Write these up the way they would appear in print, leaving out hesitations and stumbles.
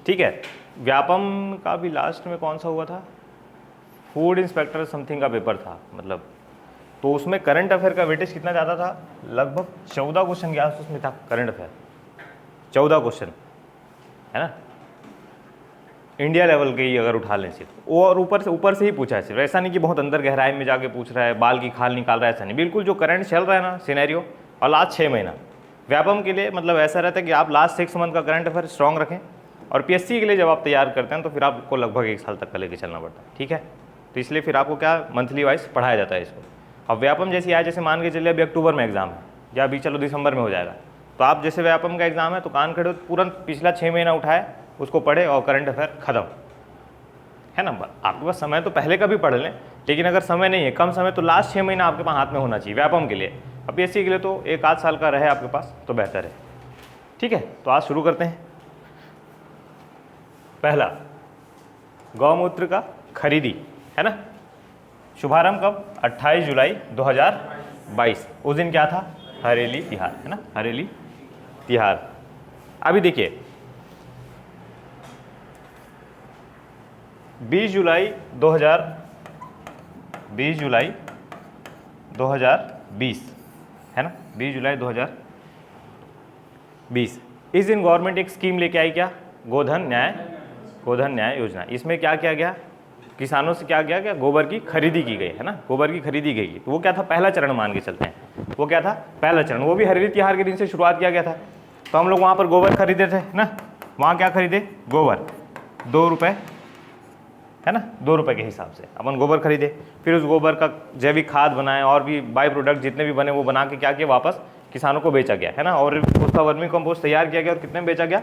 ठीक है। व्यापम का भी लास्ट में कौन सा हुआ था, फूड इंस्पेक्टर समथिंग का पेपर था मतलब, तो उसमें करंट अफेयर का वेटेज कितना ज़्यादा था, लगभग 14 क्वेश्चन के आसपास में था करंट अफेयर, 14 क्वेश्चन है ना, इंडिया लेवल के ही अगर उठा लें सिर्फ, और ऊपर से ही पूछा है सिर्फ, ऐसा नहीं कि बहुत अंदर गहराई में जाके पूछ रहा है, बाल की खाल निकाल रहा है, ऐसा नहीं, बिल्कुल जो करंट चल रहा है ना सिनेरियो, और लास्ट 6 महीना व्यापम के लिए मतलब ऐसा रहता है कि आप लास्ट 6 मंथ का करंट अफेयर स्ट्रॉन्ग रखें, और पीएससी के लिए जब आप तैयार करते हैं तो फिर आपको लगभग 1 साल तक का लेके चलना पड़ता है, ठीक है। तो इसलिए फिर आपको क्या मंथली वाइज पढ़ाया जाता है इसको। अब व्यापम जैसी आए, जैसे मान के चलिए अभी अक्टूबर में एग्जाम है या अभी चलो दिसंबर में हो जाएगा, तो आप जैसे व्यापम का एग्जाम है तो कान खड़े तुरंत पिछला 6 महीना उठाए, उसको पढ़े और करंट अफेयर खत्म है ना। आपके पास समय तो पहले का भी पढ़ लें, लेकिन अगर समय नहीं है, कम समय, तो लास्ट 6 महीना आपके पास हाथ में होना चाहिए व्यापम के लिए। अब पीएससी के लिए तो 1 आध साल का रहे आपके पास तो बेहतर है, ठीक है। तो आज शुरू करते हैं। पहला, गौमूत्र का खरीदी है ना, शुभारंभ कब, 28 जुलाई 2022। उस दिन क्या था, हरेली तिहार है ना, हरेली तिहार। अभी देखिए 20 जुलाई 2020 है ना, 20 जुलाई 2020। इस दिन गवर्नमेंट एक स्कीम लेके आई, क्या, गोधन न्याय योजना। इसमें क्या किया गया, किसानों से क्या किया गया, गोबर की खरीदी की गई है ना, गोबर की खरीदी गई। तो वो क्या था, पहला चरण मान के चलते हैं, वो क्या था, पहला चरण, वो भी हरेली तिहार के दिन से शुरुआत किया गया था। तो हम लोग वहाँ पर गोबर खरीदे थे ना, वहाँ क्या खरीदे, गोबर 2 रुपये है ना, 2 रुपये के हिसाब से अपन गोबर खरीदे, फिर उस गोबर का जैविक खाद बनाए और भी बाई प्रोडक्ट जितने भी बने वो बना के क्या किया, वापस किसानों को बेचा गया है ना, और उसका वर्मी कंपोस्ट तैयार किया गया, और कितने में बेचा गया,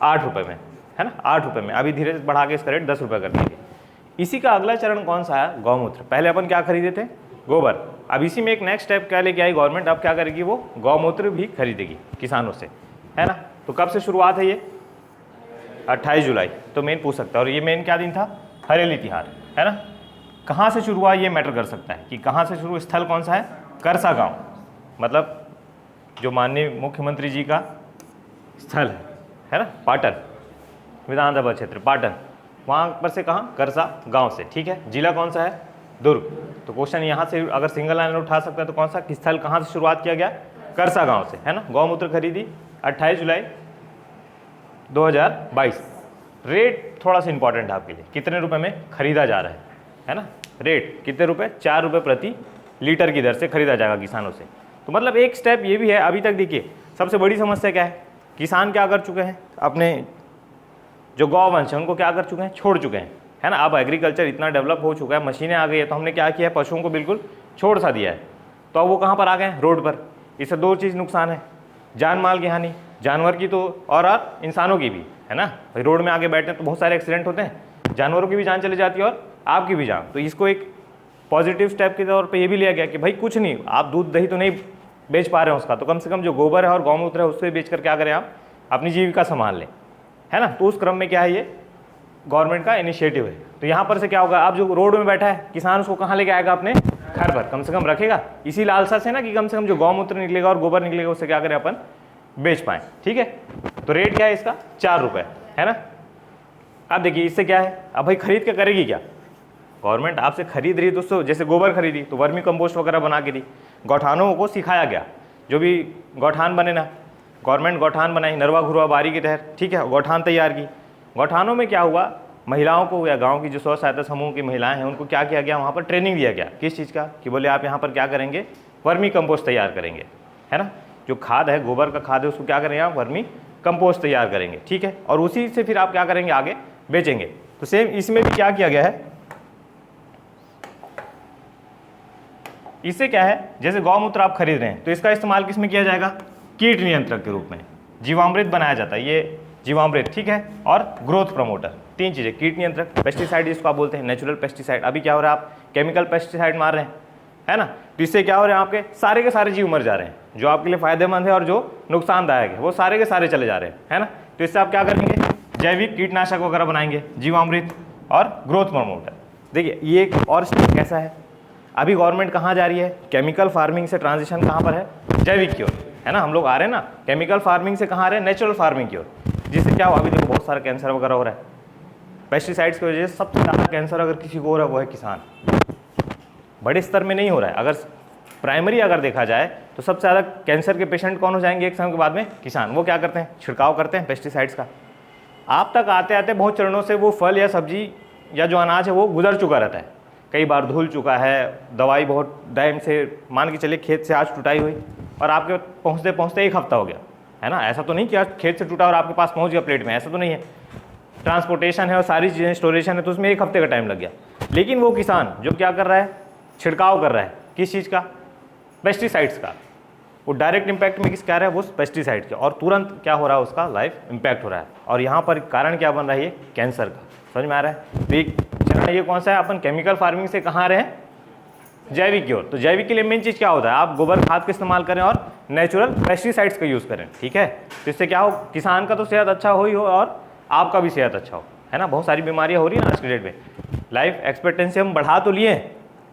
8 रुपये में है ना, 8 रुपये में। अभी धीरे बढ़ा के इसका रेट 10 रुपये कर देंगे। इसी का अगला चरण कौन सा है, गौमूत्र। पहले अपन क्या खरीदे थे, गोबर। अब इसी में एक नेक्स्ट स्टेप क्या लेके आई गवर्नमेंट, अब क्या करेगी, वो गौमूत्र भी खरीदेगी किसानों से है ना। तो कब से शुरुआत है ये, 28 जुलाई। तो मेन पूछ सकता है, और ये मेन क्या दिन था, हरेली तिहार है ना। कहाँ से शुरू हुआ ये मैटर कर सकता है कि कहाँ से शुरू, स्थल कौन सा है, करसा गांव, मतलब जो माननीय मुख्यमंत्री जी का स्थल है ना, पाटन विधानसभा क्षेत्र पाटन, वहाँ पर से कहाँ, करसा गांव से, ठीक है। जिला कौन सा है, दुर्ग। तो क्वेश्चन यहाँ से अगर सिंगल लाइन उठा सकता है तो कौन सा स्थल, कहाँ से शुरुआत किया गया, करसा गांव से है ना। गौमूत्र खरीदी 28 जुलाई 2022। रेट थोड़ा सा इंपॉर्टेंट है आपके लिए, कितने रुपए में खरीदा जा रहा है ना, रेट कितने रुपए, 4 रुपये प्रति लीटर की दर से खरीदा जाएगा किसानों से। तो मतलब एक स्टेप ये भी है। अभी तक देखिए सबसे बड़ी समस्या क्या है, किसान क्या कर चुके हैं, अपने जो गौवंश है उनको क्या कर चुके हैं, छोड़ चुके हैं है ना। अब एग्रीकल्चर इतना डेवलप हो चुका है, मशीनें आ गई है, तो हमने क्या किया है, पशुओं को बिल्कुल छोड़ सा दिया है। तो अब वो कहाँ पर आ गए हैं, रोड पर। इससे 2 चीज़ नुकसान है, जान माल की हानि, जानवर की तो और इंसानों की भी है ना। भाई रोड में आगे बैठे तो बहुत सारे एक्सीडेंट होते हैं, जानवरों की भी जान चली जाती है और आपकी भी जान। तो इसको एक पॉजिटिव स्टेप के तौर पे ये भी लिया गया कि भाई कुछ नहीं, आप दूध दही तो नहीं बेच पा रहे हैं उसका, तो कम से कम जो गोबर है और गौमूत्र है उससे बेच कर क्या करें, आप अपनी जीविका संभाल लें है ना। तो उस क्रम में क्या है, ये गवर्नमेंट का इनिशिएटिव है। तो यहाँ पर से क्या होगा, आप जो रोड में बैठा है किसान, उसको कहाँ लेके आएगा, अपने घर पर कम से कम रखेगा, इसी लालसा से ना कि कम से कम जो गौमूत्र निकलेगा और गोबर निकलेगा उससे क्या करें, अपन बेच पाएँ, ठीक है। तो रेट क्या है इसका, 4 रुपये है ना। अब देखिए इससे क्या है, अब भाई खरीद के करेगी क्या, गवर्नमेंट आपसे खरीद रही है दोस्तों, जैसे गोबर खरीदी तो वर्मी कंपोस्ट वगैरह बना के दी, गौठानों को सिखाया गया, जो भी गौठान बने ना, गवर्नमेंट गौठान बनाई नरवा घुरवा बारी के तहत, ठीक है, गौठान तैयार की। गौठानों में क्या हुआ, महिलाओं को या गांव की जो स्व सहायता समूह की महिलाएं हैं उनको क्या किया गया, वहाँ पर ट्रेनिंग दिया गया, किस चीज़ का, कि बोले आप यहाँ पर क्या करेंगे, वर्मी कंपोस्ट तैयार करेंगे है ना। जो खाद है, गोबर का खाद है, उसको क्या करेंगे आप, वर्मी कंपोस्ट तैयार करेंगे, ठीक है। और उसी से फिर आप क्या करेंगे, आगे बेचेंगे। तो सेम इसमें भी क्या किया गया है, इससे क्या है, जैसे गौमूत्र आप खरीद रहे हैं तो इसका इस्तेमाल किस में किया जाएगा, कीट नियंत्रक के रूप में, जीवामृत बनाया जाता है, ये जीवामृत, ठीक है, और ग्रोथ प्रमोटर, 3 चीज़ें, कीट नियंत्रक, पेस्टिसाइड जिसको आप बोलते हैं, नेचुरल पेस्टिसाइड। अभी क्या हो रहा है, आप केमिकल पेस्टिसाइड मार रहे हैं है ना, तो इससे क्या हो रहा है, आपके सारे के सारे जीव मर जा रहे हैं, जो आपके लिए फायदेमंद है और जो नुकसानदायक है वो सारे के सारे चले जा रहे हैं है ना। तो इससे आप क्या करेंगे, जैविक कीटनाशक वगैरह बनाएंगे, जीवामृत और ग्रोथ प्रमोटर। देखिए ये एक और स्टेप कैसा है, अभी गवर्नमेंट कहाँ जा रही है, केमिकल फार्मिंग से ट्रांजिशन कहाँ पर है, जैविक की ओर है ना। हम लोग आ रहे हैं ना, केमिकल फार्मिंग से कहाँ आ रहे हैं, नेचुरल फार्मिंग की ओर, जिससे क्या हुआ, अभी देखो बहुत सारा कैंसर वगैरह हो रहा है पेस्टिसाइड्स की वजह से। सबसे ज़्यादा कैंसर अगर किसी को हो रहा है वो है किसान। बड़े स्तर में नहीं हो रहा है, अगर प्राइमरी अगर देखा जाए तो सबसे ज़्यादा कैंसर के पेशेंट कौन हो जाएंगे एक समय के बाद में? किसान। वो क्या करते हैं? छिड़काव करते हैं पेस्टिसाइड्स का। आप तक आते आते बहुत चरणों से वो फल या सब्जी या जो अनाज है वो गुजर चुका रहता है, कई बार धुल चुका है, दवाई बहुत टाइम से, मान के चलिए खेत से आज टुटाई हुई और आपके पहुँचते पहुँचते 1 हफ्ता हो गया, है ना। ऐसा तो नहीं कि आज खेत से टूटा और आपके पास पहुँच गया प्लेट में, ऐसा तो नहीं है। ट्रांसपोर्टेशन है और सारी चीज़ें स्टोरेशन है, तो उसमें 1 हफ्ते का टाइम लग गया। लेकिन वो किसान जो क्या कर रहा है? छिड़काव कर रहा है, किस चीज़ का? पेस्टिसाइड्स का। वो डायरेक्ट इम्पैक्ट में किस क्या रहा है? वो पेस्टिसाइड के, और तुरंत क्या हो रहा है? उसका लाइफ इम्पैक्ट हो रहा है। और यहाँ पर कारण क्या बन रहा है? ये कैंसर का। समझ में आ रहा है? तो एक चरण ये कौन सा है? अपन केमिकल फार्मिंग से कहाँ रहे हैं? जैविक की ओर। तो जैविक के लिए मेन चीज़ क्या होता है? आप गोबर खाद का इस्तेमाल करें और नेचुरल पेस्टिसाइड्स का यूज़ करें, ठीक है। तो इससे क्या हो? किसान का तो सेहत अच्छा हो ही हो और आपका भी सेहत अच्छा हो, है ना। बहुत सारी बीमारियाँ हो रही है ना आज के डेट में। लाइफ एक्सपेक्टेंसी हम बढ़ा तो लिए,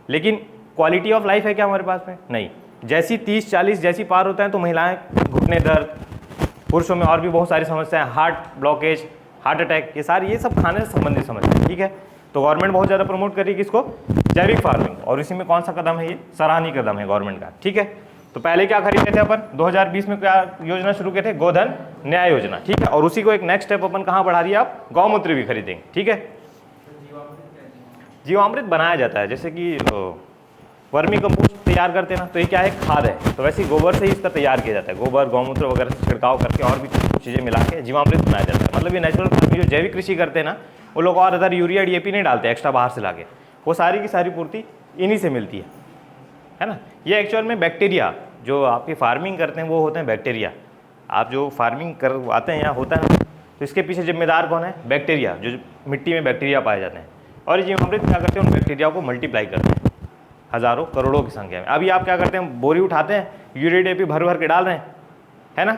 लेकिन क्वालिटी ऑफ लाइफ है क्या हमारे पास में? नहीं। जैसी 30-40 जैसी पार होता है तो महिलाएं घुटने दर्द, पुरुषों में और भी बहुत सारी समस्याएं, हार्ट ब्लॉकेज, हार्ट अटैक, ये सब खाने से संबंधित समस्या, ठीक है। तो गवर्नमेंट बहुत ज़्यादा प्रमोट कर रही है किसको? जैविक फार्मिंग। और इसी में कौन सा कदम है? ये सराहनीय कदम है गवर्नमेंट का, ठीक है। तो पहले क्या खरीदे थे अपन? 2020 में क्या योजना शुरू किए थे? गोधन न्याय योजना, ठीक है। और उसी को एक नेक्स्ट स्टेप अपन कहाँ बढ़ा दिया? आप गौमूत्र भी खरीदेंगे, ठीक है। जीवामृत बनाया जाता है, जैसे कि वर्मी कंपोस्ट तैयार करते हैं ना, तो ये क्या है? खाद है। तो वैसे ही गोबर से ही इसका तैयार किया जाता है, गोबर गौमूत्र वगैरह से छिड़काव करके और भी कुछ चीज़ें मिला के जीवामृत बनाया जाता है। मतलब ये नेचुरल फार्मिंग, जो जैविक कृषि करते हैं ना, वो लोग और अदर यूरिया DAP नहीं डालते एक्स्ट्रा बाहर से लाके, वो सारी की सारी पूर्ति इन्हीं से मिलती है ना। ये एक्चुअल में बैक्टीरिया जो आपकी फार्मिंग करते हैं वो होते हैं बैक्टीरिया। आप जो फार्मिंग करवाते हैं यहाँ होता है ना, तो इसके पीछे जिम्मेदार कौन है? बैक्टीरिया, जो मिट्टी में बैक्टीरिया पाए जाते हैं। और ये जीवामृत क्या करते हैं? उन बैक्टीरिया को मल्टीप्लाई करते हैं हज़ारों करोड़ों की संख्या में। अभी आप क्या करते हैं? बोरी उठाते हैं, यूरिया DAP भर भर के डाल रहे हैं, है ना।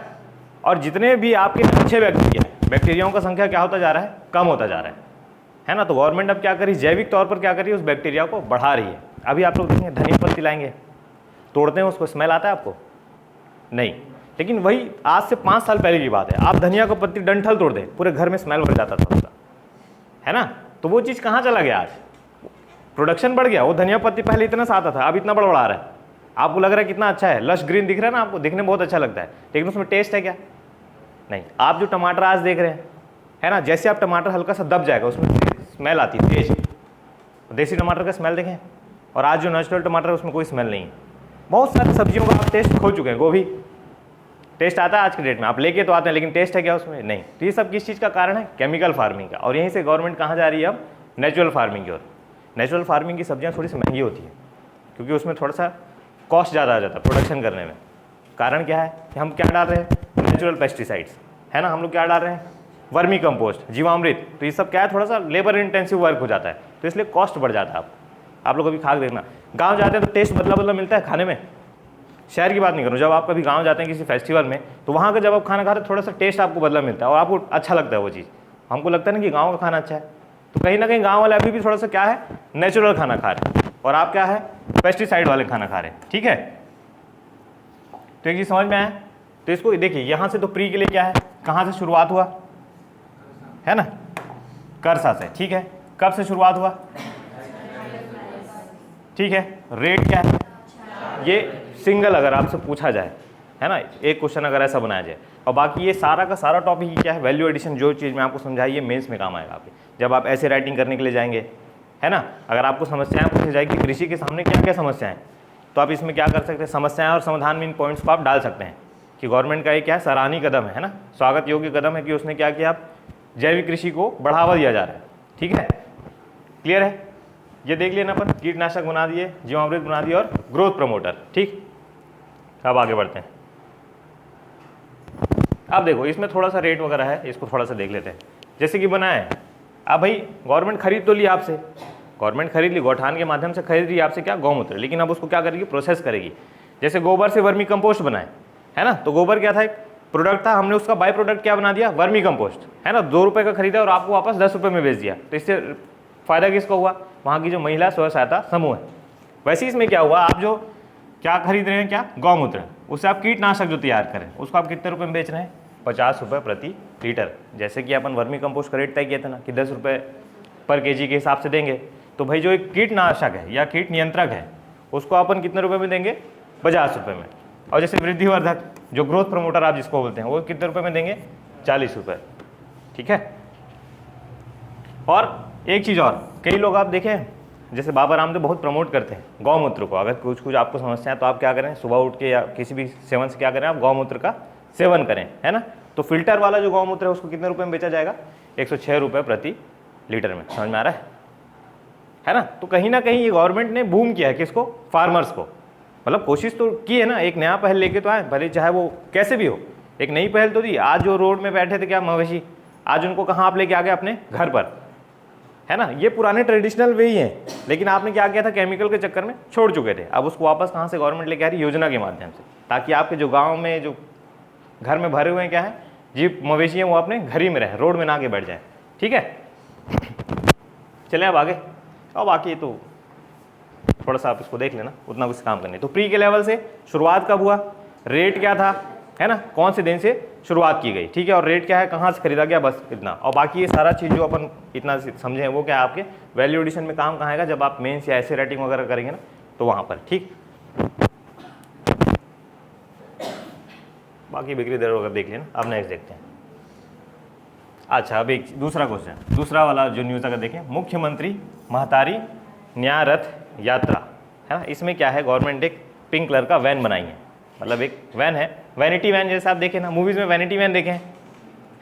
और जितने भी आपके अच्छे बैक्टीरियाओं का संख्या क्या होता जा रहा है? कम होता जा रहा है ना। तो गवर्नमेंट अब क्या करी? जैविक तौर पर क्या करी? उस बैक्टीरिया को बढ़ा रही है। अभी आप लोग देखेंगे धनिया पत्ती लाएंगे, तोड़ते हैं उसको, स्मेल आता है आपको? नहीं। लेकिन वही आज से 5 साल पहले की बात है, आप धनिया को पत्ती डंठल तोड़ दें, पूरे घर में स्मेल भर जाता था उसका, है ना। तो वो चीज़ कहाँ चला गया? आज प्रोडक्शन बढ़ गया। वो धनिया पत्ती पहले इतना सा आता था, अब इतना बड़ा रहा है। आपको लग रहा है कितना अच्छा है, लश ग्रीन दिख रहा है ना, आपको दिखने में बहुत अच्छा लगता है, लेकिन उसमें टेस्ट है क्या? नहीं। आप जो टमाटर आज देख रहे हैं, है ना, जैसे आप टमाटर हल्का सा दब जाएगा उसमें स्मेल आती है तेज। देसी टमाटर का स्मेल देखें और आज जो नेचुरल टमाटर है उसमें कोई स्मेल नहीं है। बहुत सारी सब्जियों का आप टेस्ट खो चुके हैं। गोभी टेस्ट आता है आज के डेट में, आप लेके तो आते हैं, लेकिन टेस्ट है क्या उसमें? नहीं। तो ये सब किस चीज़ का कारण है? केमिकल फार्मिंग का। और यहीं से गवर्नमेंट कहाँ जा रही है अब? नेचुरल फार्मिंग की ओर। नेचुरल फार्मिंग की सब्जियां थोड़ी सी महंगी होती हैं, क्योंकि उसमें थोड़ा सा कॉस्ट ज़्यादा आ जाता है प्रोडक्शन करने में। कारण क्या है कि हम क्या डाल रहे हैं? नेचुरल पेस्टिसाइड्स, है ना। हम लोग क्या डाल रहे हैं? वर्मी कंपोस्ट, जीवामृत। तो ये सब क्या है? थोड़ा सा लेबर इंटेंसिव वर्क हो जाता है, तो इसलिए कॉस्ट बढ़ जाता है। आप लोग अभी खा के देखना, गाँव जाते हैं तो टेस्ट बदला मिलता है खाने में। शहर की बात नहीं करूँ, जब आप कभी गाँव जाते हैं किसी फेस्टिवल में, तो वहाँ का जब आप खाना खाते हैं थोड़ा सा टेस्ट आपको बदला मिलता है और आपको अच्छा लगता है वो चीज़। हमको लगता है ना कि गाँव का खाना अच्छा है, तो कहीं ना कहीं गांव वाले अभी भी थोड़ा सा क्या है? नेचुरल खाना खा रहे हैं, और आप क्या है? पेस्टिसाइड वाले खाना खा रहे हैं, ठीक है। तो एक चीज समझ में आया? तो इसको देखिए, यहां से तो प्री के लिए क्या है? कहां से शुरुआत हुआ? है ना, करसा से, ठीक है। कब से शुरुआत हुआ? ठीक है। रेट क्या है? ये सिंगल अगर आपसे पूछा जाए, है ना, एक क्वेश्चन अगर ऐसा बनाया जाए, और बाकी ये सारा का सारा टॉपिक क्या है? Value addition. जो चीज़ मैं आपको समझाई ये मेंस में काम आएगा आपके, जब आप ऐसे राइटिंग करने के लिए जाएंगे, है ना। अगर आपको समस्याएं पूछी जाएगी कृषि के सामने क्या क्या समस्याएं, तो आप इसमें क्या कर सकते हैं? समस्याएं और समाधान में इन पॉइंट्स को आप डाल सकते हैं कि गवर्नमेंट का ये क्या है? सराहनीय कदम है ना, स्वागत योग्य कदम है कि उसने क्या किया? आप जैविक कृषि को बढ़ावा दिया जा रहा है, ठीक है। क्लियर है? ये देख लिया ना अपन, कीटनाशक बना दिए, जीवामृत बना दिए और ग्रोथ प्रमोटर, ठीक। अब आगे बढ़ते हैं। अब देखो इसमें थोड़ा सा रेट वगैरह है, इसको थोड़ा सा देख लेते हैं। जैसे कि बना है, अब भाई गवर्नमेंट खरीद तो ली आपसे, गवर्नमेंट खरीद ली, गौठान के माध्यम से खरीद रही आपसे क्या? गौमूत्र। लेकिन अब उसको क्या करेगी? प्रोसेस करेगी। जैसे गोबर से वर्मी कंपोस्ट बनाए, है ना, तो गोबर क्या था? एक प्रोडक्ट था, हमने उसका बाई प्रोडक्ट क्या बना दिया? वर्मी कंपोस्ट, है ना। 2 रुपये का खरीदा और आपको वापस 10 रुपये में बेच दिया, तो इससे फायदा किसको हुआ? वहाँ की जो महिला स्व सहायता समूह है। वैसे इसमें क्या हुआ? आप जो क्या खरीद रहे हैं? क्या? गौमूत्र। उससे आप कीटनाशक जो तैयार करें उसको आप कितने रुपए में बेच रहे हैं? 50 रुपये प्रति लीटर। जैसे कि अपन वर्मी कंपोस्ट का रेट तय किया था ना कि 10 रुपये पर केजी के हिसाब से देंगे, तो भाई जो एक कीटनाशक है या कीट नियंत्रक है उसको अपन कितने रुपए में देंगे, 50 रुपये में। और जैसे वृद्धिवर्धक जो ग्रोथ प्रमोटर आप जिसको बोलते हैं वो कितने रुपए में देंगे, 40 रुपये। ठीक है। और एक चीज़ और, कई लोग आप देखें जैसे बाबा रामदेव बहुत प्रमोट करते हैं गौमूत्र को। अगर कुछ आपको समस्या है तो आप क्या करें, सुबह उठ के या किसी भी सेवन से क्या करें, आप गौमूत्र का सेवन करें, है ना। तो फिल्टर वाला जो गौमूत्र है उसको कितने रुपए में बेचा जाएगा, 106 रुपये प्रति लीटर में। समझ में आ रहा है ना। तो कहीं ना कहीं ये गवर्नमेंट ने बूम किया है किसको, फार्मर्स को। मतलब कोशिश तो की है ना, एक नया पहल लेके तो आए, भले चाहे वो कैसे भी हो, एक नई पहल तो दी। आज जो रोड में बैठे थे क्या मवेशी, आज उनको कहाँ आप लेके आ गए, अपने घर पर, है ना। ये पुराने ट्रेडिशनल वे ही हैं, लेकिन आपने क्या किया था, केमिकल के चक्कर में छोड़ चुके थे। अब उसको वापस कहाँ से गवर्नमेंट लेके आ रही, योजना के माध्यम से, ताकि आपके जो गाँव में जो घर में भरे हुए हैं क्या है, जीव मवेशी हैं, वो अपने घर ही में रहे, रोड में ना आके बैठ जाए। ठीक है। चले अब आगे। और बाकी तो थोड़ा सा आप इसको देख लेना, उतना कुछ काम करने। तो प्री के लेवल से शुरुआत कब हुआ, रेट क्या था, है ना, कौन से दिन से शुरुआत की गई, ठीक है, और रेट क्या है, कहाँ से खरीदा गया, बस इतना। और बाकी ये सारा चीज़ जो अपन इतना समझे वो क्या है, आपके वैल्यू एडिशन में काम कहाँ आएगा, जब आप मेंस या ऐसे राइटिंग वगैरह करेंगे ना, तो वहाँ पर। ठीक। बाकी बिक्री दर वगैरह देख लेना। अब नेक्स्ट देखते हैं। अच्छा, अब एक दूसरा क्वेश्चन, दूसरा वाला जो न्यूज़ अगर देखें, मुख्यमंत्री महतारी न्याय रथ यात्रा, है ना। इसमें क्या है, गवर्नमेंट एक पिंक कलर का वैन बनाई है, मतलब एक वैन है, वैनिटी वैन, जैसे आप देखें ना मूवीज़ में वैनिटी वैन देखे हैं,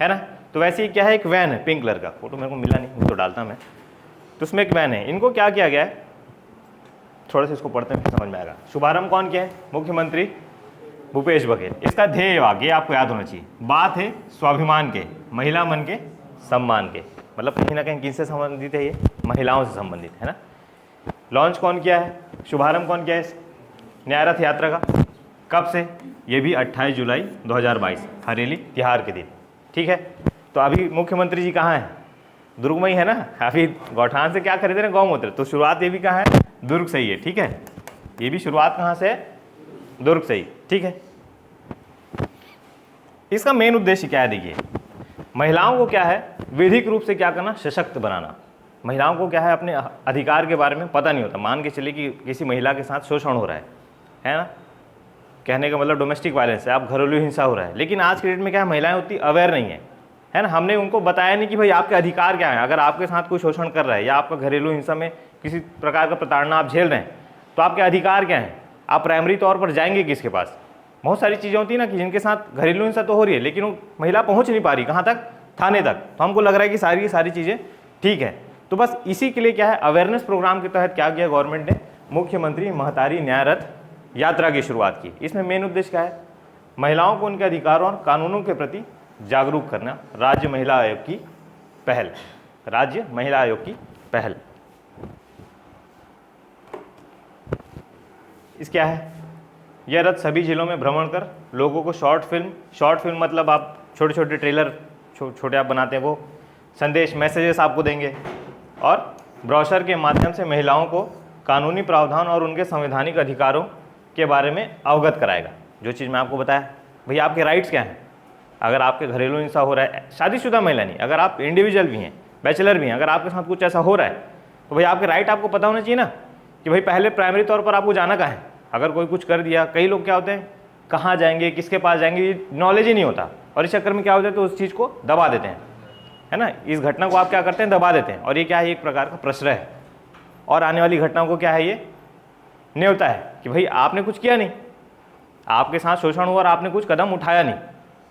है ना। तो वैसे ही क्या है, एक वैन है पिंक कलर का, फोटो मेरे को मिला नहीं तो डालता मैं। तो उसमें एक वैन है, इनको क्या किया गया है, थोड़ा सा इसको पढ़ते हैं फिर समझ में आएगा। शुभारंभ कौन किया है, मुख्यमंत्री भूपेश बघेल। इसका ध्येय वाक्य आपको याद होना चाहिए, बात है स्वाभिमान के, महिला मन के सम्मान के, मतलब कहीं ना कहीं किससे संबंधित है, ये महिलाओं से संबंधित है ना। लॉन्च कौन किया है, शुभारंभ कौन किया है न्याय रथ यात्रा का, कब से, ये भी 28 जुलाई 2022 हरेली तिहार के दिन। ठीक है। तो अभी मुख्यमंत्री जी कहाँ हैं, दुर्ग में ही है ना। अभी गौठान से क्या खरीद रहे हैं, गौमूत्र। तो शुरुआत ये भी कहाँ है, दुर्ग से ही है। ठीक है, ये भी शुरुआत कहाँ से है, दुर्ग से ही। ठीक है। इसका मेन उद्देश्य क्या है, देखिए, महिलाओं को क्या है, विधिक रूप से क्या करना, सशक्त बनाना। महिलाओं को क्या है, अपने अधिकार के बारे में पता नहीं होता। मान के चलिए कि किसी महिला के साथ शोषण हो रहा है ना, कहने का मतलब डोमेस्टिक वायलेंस है, आप घरेलू हिंसा हो रहा है, लेकिन आज के डेट में क्या है, महिलाएं उतनी अवेयर नहीं है ना। हमने उनको बताया नहीं कि भाई आपके अधिकार क्या है। अगर आपके साथ कोई शोषण कर रहा है या आपका घरेलू हिंसा में किसी प्रकार का प्रताड़ना आप झेल रहे हैं, तो आपके अधिकार क्या हैं, आप प्राइमरी तौर पर जाएंगे किसके पास। बहुत सारी चीज़ें होती है ना कि जिनके साथ घरेलू हिंसा तो हो रही है, लेकिन वो महिला पहुँच नहीं पा रही, कहाँ तक, थाने तक। तो हमको लग रहा है कि सारी की सारी चीज़ें ठीक है। तो बस इसी के लिए क्या है, अवेयरनेस प्रोग्राम के तहत क्या किया गवर्नमेंट ने, मुख्यमंत्री महतारी न्याय रथ यात्रा की शुरुआत की। इसमें मेन उद्देश्य क्या है, महिलाओं को उनके अधिकारों और कानूनों के प्रति जागरूक करना। राज्य महिला आयोग की पहल, राज्य महिला आयोग की पहल। इस क्या है, यह रथ सभी जिलों में भ्रमण कर लोगों को शॉर्ट फिल्म मतलब आप छोटे छोटे ट्रेलर छोटे आप बनाते हैं, वो संदेश मैसेजेस आपको देंगे, और ब्रोशर के माध्यम से महिलाओं को कानूनी प्रावधान और उनके संवैधानिक अधिकारों के बारे में अवगत कराएगा। जो चीज़ मैं आपको बताया, भैया आपके राइट्स क्या हैं। अगर आपके घरेलू हिंसा हो रहा है, शादीशुदा महिला नहीं, अगर आप इंडिविजुअल भी हैं, बैचलर भी हैं, अगर आपके साथ कुछ ऐसा हो रहा है, तो भैया आपके राइट आपको पता होना चाहिए ना, कि भाई पहले प्राइमरी तौर पर आपको जाना कहाँ है। अगर कोई कुछ कर दिया, कई लोग क्या होते हैं, कहाँ जाएंगे, किसके पास जाएंगे, नॉलेज ही नहीं होता, और इस चक्कर में क्या होता है, तो उस चीज़ को दबा देते हैं, है ना। इस घटना को आप क्या करते हैं, दबा देते हैं, और ये क्या है, एक प्रकार का प्रश्रय है, और आने वाली घटनाओं को क्या है, ये न्योता है कि भाई आपने कुछ किया नहीं, आपके साथ शोषण हुआ और आपने कुछ कदम उठाया नहीं,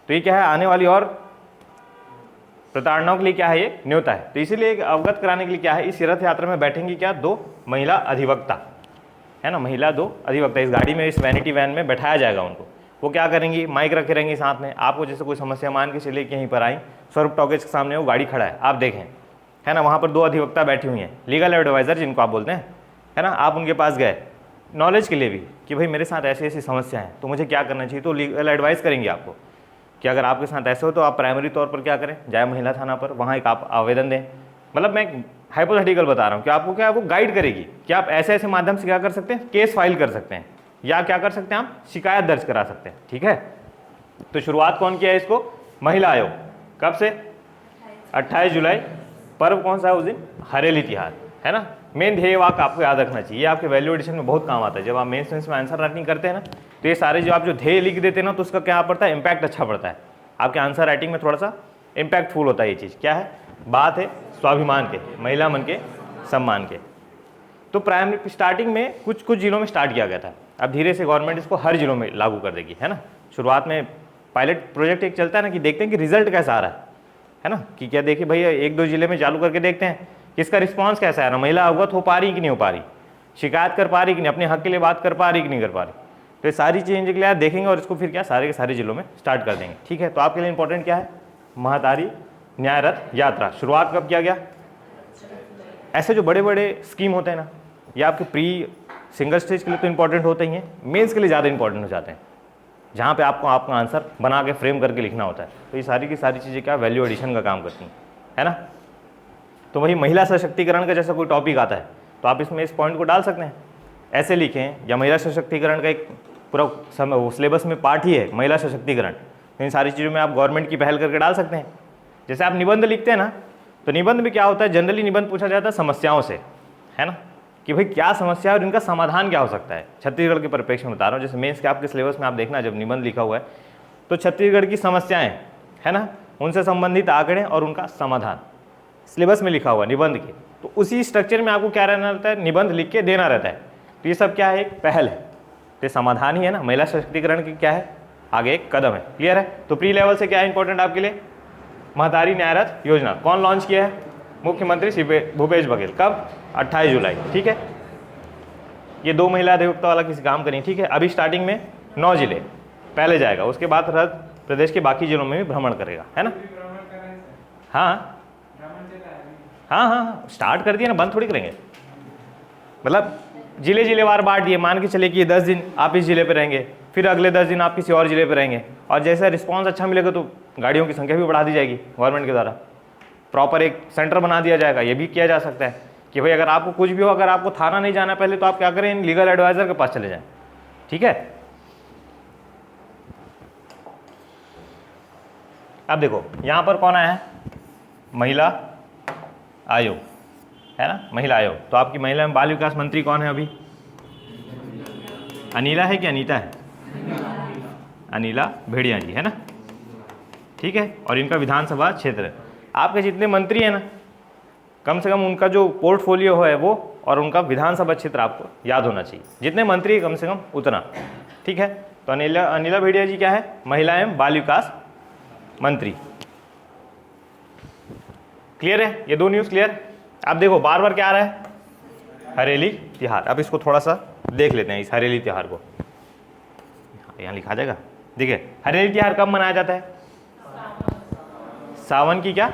तो ये क्या है, आने वाली और प्रताड़नाओं के लिए क्या है, ये न्योता है। तो इसीलिए अवगत कराने के लिए क्या है, इस रथ यात्रा में बैठेंगी क्या, 2 महिला अधिवक्ता, है ना, महिला 2 अधिवक्ता। इस गाड़ी में, इस वैनिटी वैन में बैठाया जाएगा उनको। वो क्या करेंगी, माइक रखे रहेंगी साथ में। आपको जैसे कोई समस्या मान के चलिए कि यहीं पर आई, स्वरूप टॉकीज के सामने वो गाड़ी खड़ा है, आप देखें, है ना, वहाँ पर 2 अधिवक्ता बैठी हुई हैं, लीगल एडवाइज़र जिनको आप बोलते हैं, है ना। आप उनके पास गए नॉलेज के लिए भी कि भाई मेरे साथ ऐसी ऐसी समस्या है, तो मुझे क्या करना चाहिए। तो लीगल एडवाइस करेंगे आपको कि अगर आपके साथ ऐसे हो तो आप प्राइमरी तौर पर क्या करें, जाए महिला थाना पर, वहाँ एक आप आवेदन दें। मतलब मैं हाइपोथेटिकल बता रहा हूँ कि आपको क्या है, वो गाइड करेगी कि आप ऐसे ऐसे माध्यम से क्या कर सकते हैं, केस फाइल कर सकते हैं, या क्या कर सकते हैं, आप शिकायत दर्ज करा सकते हैं। ठीक है। तो शुरुआत कौन किया है इसको, महिला आयोग, कब से? 28 जुलाई। पर्व कौन सा है उस दिन? हरेली तिहार, है ना। मेन ध्येय वाक्य आपको याद रखना चाहिए, ये आपके वैल्यू एडिशन में बहुत काम आता है। जब आप मेंस में आंसर राइटिंग करते हैं ना, तो ये सारे जो आप जो ध्येय लिख देते हैं ना, तो उसका क्या पड़ता है? इम्पैक्ट अच्छा पड़ता है आपके आंसर राइटिंग में, थोड़ा सा इम्पैक्टफुल होता है ये चीज़। क्या है? बात है स्वाभिमान के, महिला मन के सम्मान के। तो प्राइमरी स्टार्टिंग में कुछ कुछ जिलों में स्टार्ट किया गया था, अब धीरे से गवर्नमेंट इसको हर जिलों में लागू कर देगी, है ना। शुरुआत में पायलट प्रोजेक्ट एक चलता है ना, कि देखते हैं कि रिजल्ट कैसा आ रहा है ना, कि क्या देखिए भैया 1-2 जिले में चालू करके देखते हैं किसका रिस्पांस कैसा है ना, महिला अवगत हो पा रही कि नहीं हो पा रही, शिकायत कर पा रही कि नहीं, अपने हक के लिए बात कर पा रही कि नहीं कर पा रही। तो ये सारी चीज़ें के लिए आप देखेंगे और इसको फिर क्या सारे के सारे जिलों में स्टार्ट कर देंगे, ठीक है। तो आपके लिए इंपॉर्टेंट क्या है? महतारी न्याय रथ यात्रा शुरुआत कब किया गया? ऐसे जो बड़े बड़े स्कीम होते हैं ना, ये आपके प्री सिंगल स्टेज के लिए तो इंपॉर्टेंट होते ही हैं, मेंस के लिए ज़्यादा इंपॉर्टेंट हो जाते हैं, जहाँ पे आपको आपका आंसर बना के फ्रेम करके लिखना होता है। तो ये सारी की सारी चीज़ें क्या वैल्यू एडिशन का काम करती हैं, है ना। तो वही महिला सशक्तिकरण का जैसा कोई टॉपिक आता है तो आप इसमें इस पॉइंट को डाल सकते हैं, ऐसे लिखें, या महिला सशक्तिकरण का एक पूरा सिलेबस में पार्ट ही है महिला सशक्तिकरण। तो इन सारी चीज़ों में आप गवर्नमेंट की पहल करके डाल सकते हैं। जैसे आप निबंध लिखते हैं ना, तो निबंध में क्या होता है? जनरली निबंध पूछा जाता है समस्याओं से, है ना, कि भाई क्या समस्या है और इनका समाधान क्या हो सकता है। छत्तीसगढ़ के परिप्रेक्ष्य में बता रहा हूँ, जैसे मेंस के आपके सिलेबस में आप देखना जब निबंध लिखा हुआ है तो छत्तीसगढ़ की समस्याएं, है ना, उनसे संबंधित आंकड़े और उनका समाधान सिलेबस में लिखा हुआ है निबंध के। तो उसी स्ट्रक्चर में आपको क्या रहना रहता है? निबंध लिख के देना रहता है। तो ये सब क्या है? एक पहल है, तो समाधान ही है ना, महिला सशक्तिकरण की क्या है? आगे एक कदम है। क्लियर है? तो प्री लेवल से क्या है इंपॉर्टेंट आपके लिए? महतारी न्याय रथ योजना कौन लॉन्च किया है? मुख्यमंत्री श्री भूपेश बघेल। कब? 28 जुलाई, ठीक है। ये 2 महिला अधिवक्ता वाला किसी काम करें, ठीक है। अभी स्टार्टिंग में 9 जिले पहले जाएगा, उसके बाद रथ प्रदेश के बाकी जिलों में भी भ्रमण करेगा, है ना। हाँ हाँ हाँ, स्टार्ट कर दिया ना, बंद थोड़ी करेंगे। मतलब जिले जिलेवार बांट दिए, मान के चले कि ये 10 दिन आप इस जिले पे रहेंगे, फिर अगले 10 दिन आप किसी और जिले पे रहेंगे, और जैसा रिस्पांस अच्छा मिलेगा तो गाड़ियों की संख्या भी बढ़ा दी जाएगी गवर्नमेंट के द्वारा, प्रॉपर एक सेंटर बना दिया जाएगा। ये भी किया जा सकता है कि भाई अगर आपको कुछ भी हो, अगर आपको थाना नहीं जाना पहले, तो आप क्या करें? लीगल एडवाइजर के पास चले जाएं, ठीक है। अब देखो यहाँ पर कौन आया है? महिला आयोग, है ना, महिला आयोग। तो आपकी महिला एवं बाल विकास मंत्री कौन है अभी? अनिला है कि अनीता है? अनिला भेड़िया जी, है ना, ठीक है। और इनका विधानसभा क्षेत्र, आपके जितने मंत्री हैं ना, कम से कम उनका जो पोर्टफोलियो है वो और उनका विधानसभा क्षेत्र आपको याद होना चाहिए। जितने मंत्री है कम से कम उतना, ठीक है। तो अनिला भेड़िया जी क्या है? महिला एवं बाल विकास मंत्री। क्लियर है? ये 2 न्यूज़ क्लियर। अब देखो बार बार क्या आ रहा है? हरेली तिहार। अब इसको थोड़ा सा देख लेते हैं, इस हरेली तिहार को। यहाँ लिखा जाएगा, देखिए हरेली तिहार कब मनाया जाता है? सावन की क्या?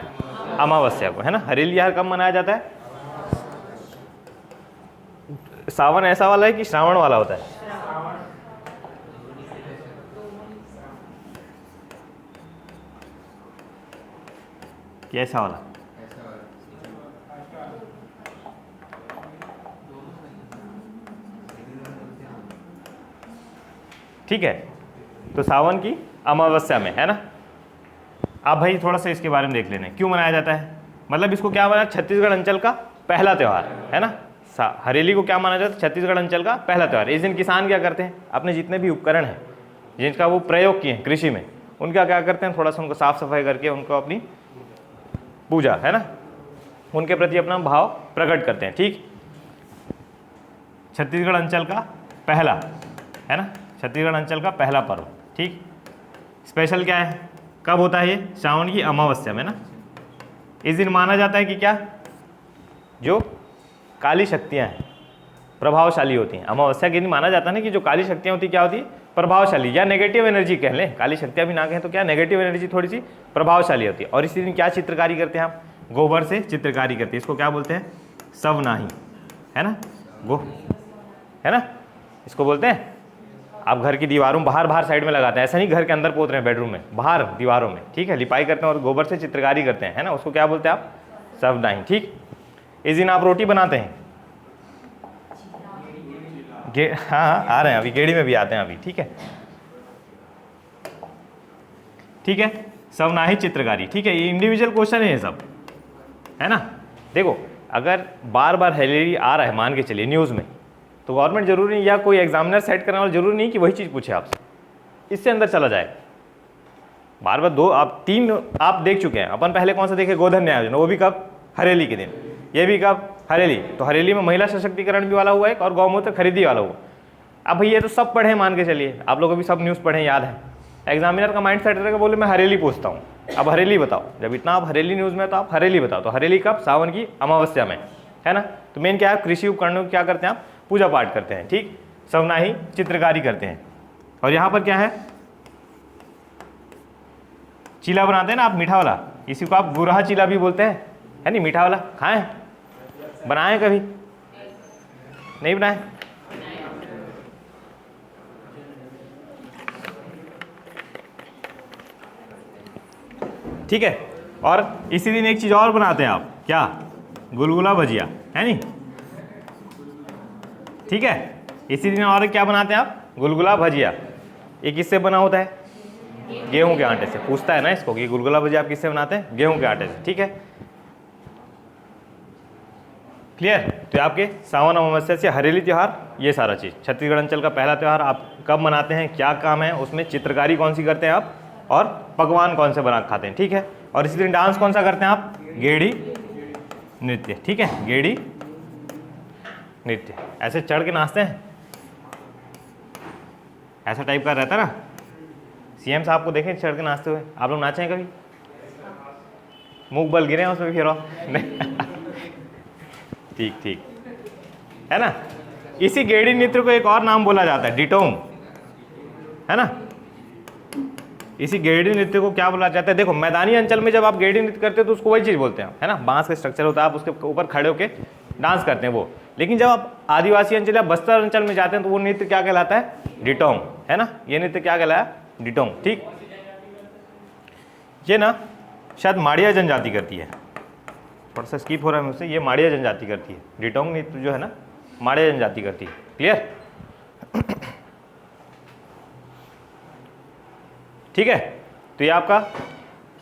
अमावस्या को, है ना। हरेली तिहार कब मनाया जाता है? सावन ऐसा वाला है कि श्रावण वाला होता है? कैसा वाला? ठीक है, तो सावन की अमावस्या में, है ना। अब भाई थोड़ा सा इसके बारे में देख लेना क्यों मनाया जाता है। मतलब इसको क्या माना? छत्तीसगढ़ अंचल का पहला त्यौहार, है ना। हरेली को क्या माना जाता है? छत्तीसगढ़ अंचल का पहला त्यौहार। इस दिन किसान क्या करते हैं? अपने जितने भी उपकरण हैं जिनका वो प्रयोग किए हैं कृषि में, उनका क्या करते हैं? थोड़ा सा उनको साफ सफाई करके उनको अपनी पूजा, है ना, उनके प्रति अपना भाव प्रकट करते हैं, ठीक। छत्तीसगढ़ अंचल का पहला, है ना, छत्तीसगढ़ अंचल का पहला पर्व, ठीक। स्पेशल क्या है? कब होता है ये? श्रावण की अमावस्या में ना। इस दिन माना जाता है कि क्या, जो काली शक्तियाँ हैं प्रभावशाली होती हैं। अमावस्या के दिन माना जाता है ना कि जो काली शक्तियाँ होती क्या होती है? प्रभावशाली, या नेगेटिव एनर्जी कह लें, काली शक्तियाँ भी ना कहें तो क्या, नेगेटिव एनर्जी थोड़ी सी प्रभावशाली होती है। और इसी दिन क्या चित्रकारी करते हैं आप? गोबर से चित्रकारी करते हैं। इसको क्या बोलते हैं? सवनाही, है ना, है ना, इसको बोलते हैं। आप घर की दीवारों बाहर साइड में लगाते हैं, ऐसा नहीं घर के अंदर पोत रहे हैं बेडरूम में, बाहर दीवारों में, ठीक है, लिपाई करते हैं और गोबर से चित्रकारी करते हैं, है ना, उसको क्या बोलते हैं आप? सवनाही, ठीक। इस दिन आप रोटी बनाते हैं, हाँ आ रहे हैं अभी, गेड़ी में भी आते हैं अभी, ठीक है, ठीक है। सवनाही चित्रकारी, ठीक है, ये इंडिविजुअल क्वेश्चन है ये सब, है ना। देखो अगर बार बार हरेली आ रहा है मान के चलिए न्यूज़ में, तो गवर्नमेंट जरूरी नहीं या कोई एग्जामिनर सेट करने वाला जरूरी नहीं कि वही चीज़ पूछे आपसे, इससे अंदर चला जाए। बार बार दो आप तीन आप देख चुके हैं, अपन पहले कौन सा देखे, गोधन न्याय योजना, वो भी कब, हरेली के दिन, ये भी कब, हरेली। तो हरेली में महिला सशक्तिकरण भी वाला हुआ है और गौमूत्र खरीदी वाला हुआ। अब भैया तो सब पढ़े मान के चलिए, आप लोगों भी सब न्यूज़ पढ़े, याद है। एग्जामिनर का माइंड सेट रहेगा, बोले मैं हरेली पूछता हूँ, अब हरेली बताओ। जब इतना आप हरेली न्यूज़ में तो आप हरेली बताओ, तो हरेली कब, सावन की अमावस्या में, है ना। तो मेन क्या है, कृषि उपकरणों की क्या करते हैं आप, पूजा पाठ करते हैं, ठीक, सवनाही चित्रकारी करते हैं। और यहाँ पर क्या है, चीला बनाते हैं ना आप, मीठा वाला, इसी को आप गुरहा चीला भी बोलते हैं, है नहीं, मीठा वाला खाएं, बनाएं कभी, नहीं बनाए। ठीक है, और इसी दिन एक चीज और बनाते हैं आप, क्या, गुलगुला भजिया, है नहीं, ठीक है। इसी दिन और क्या बनाते हैं आप, गुलगुला भजिया। ये किससे बना होता है, गेहूं के आटे से। पूछता है ना इसको कि गुलगुला भजिया आप किससे बनाते हैं, गेहूं के आटे से, ठीक है, क्लियर। तो आपके सावन अमावस्या से हरेली त्यौहार, ये सारा चीज़ छत्तीसगढ़ अंचल का पहला त्यौहार आप कब मनाते हैं, क्या काम है उसमें, चित्रकारी कौन सी करते हैं आप, और पकवान कौन से बना खाते हैं, ठीक है। और इसी दिन डांस कौन सा करते हैं आप, गेड़ी नृत्य, ठीक है, गेड़ी नृत्य। ऐसे चढ़ के नाचते हैं, ऐसा टाइप का रहता है ना, सीएम साहब को देखें चढ़ के नाचते हुए, आप लोग नाचे हैं कभी, मुख बल गिरे हैं उसमें फिर ठीक ठीक, है ना। इसी गेड़ी नृत्य को एक और नाम बोला जाता है, डिटोंग, है ना। इसी गेड़ी नृत्य को क्या बोला जाता है, देखो मैदानी अंचल में जब आप गेड़ी नृत्य करते हो तो उसको वही चीज़ बोलते हैं, है ना, बांस का स्ट्रक्चर होता है, आप उसके ऊपर खड़े होकर डांस करते हैं वो। लेकिन जब आप आदिवासी अंचल या बस्तर अंचल में जाते हैं तो वो नृत्य क्या कहलाता है, डिटोंग, है ना। ये नृत्य क्या कहलाया, डिटोंग, ठीक। ये ना शायद माड़िया जनजाति करती है, थोड़ा सा स्किप हो रहा है मुझसे, ये माड़िया जनजाति करती है, डिटोंग नृत्य जो है ना माड़िया जनजाति करती है, क्लियर। ठीक है, तो ये आपका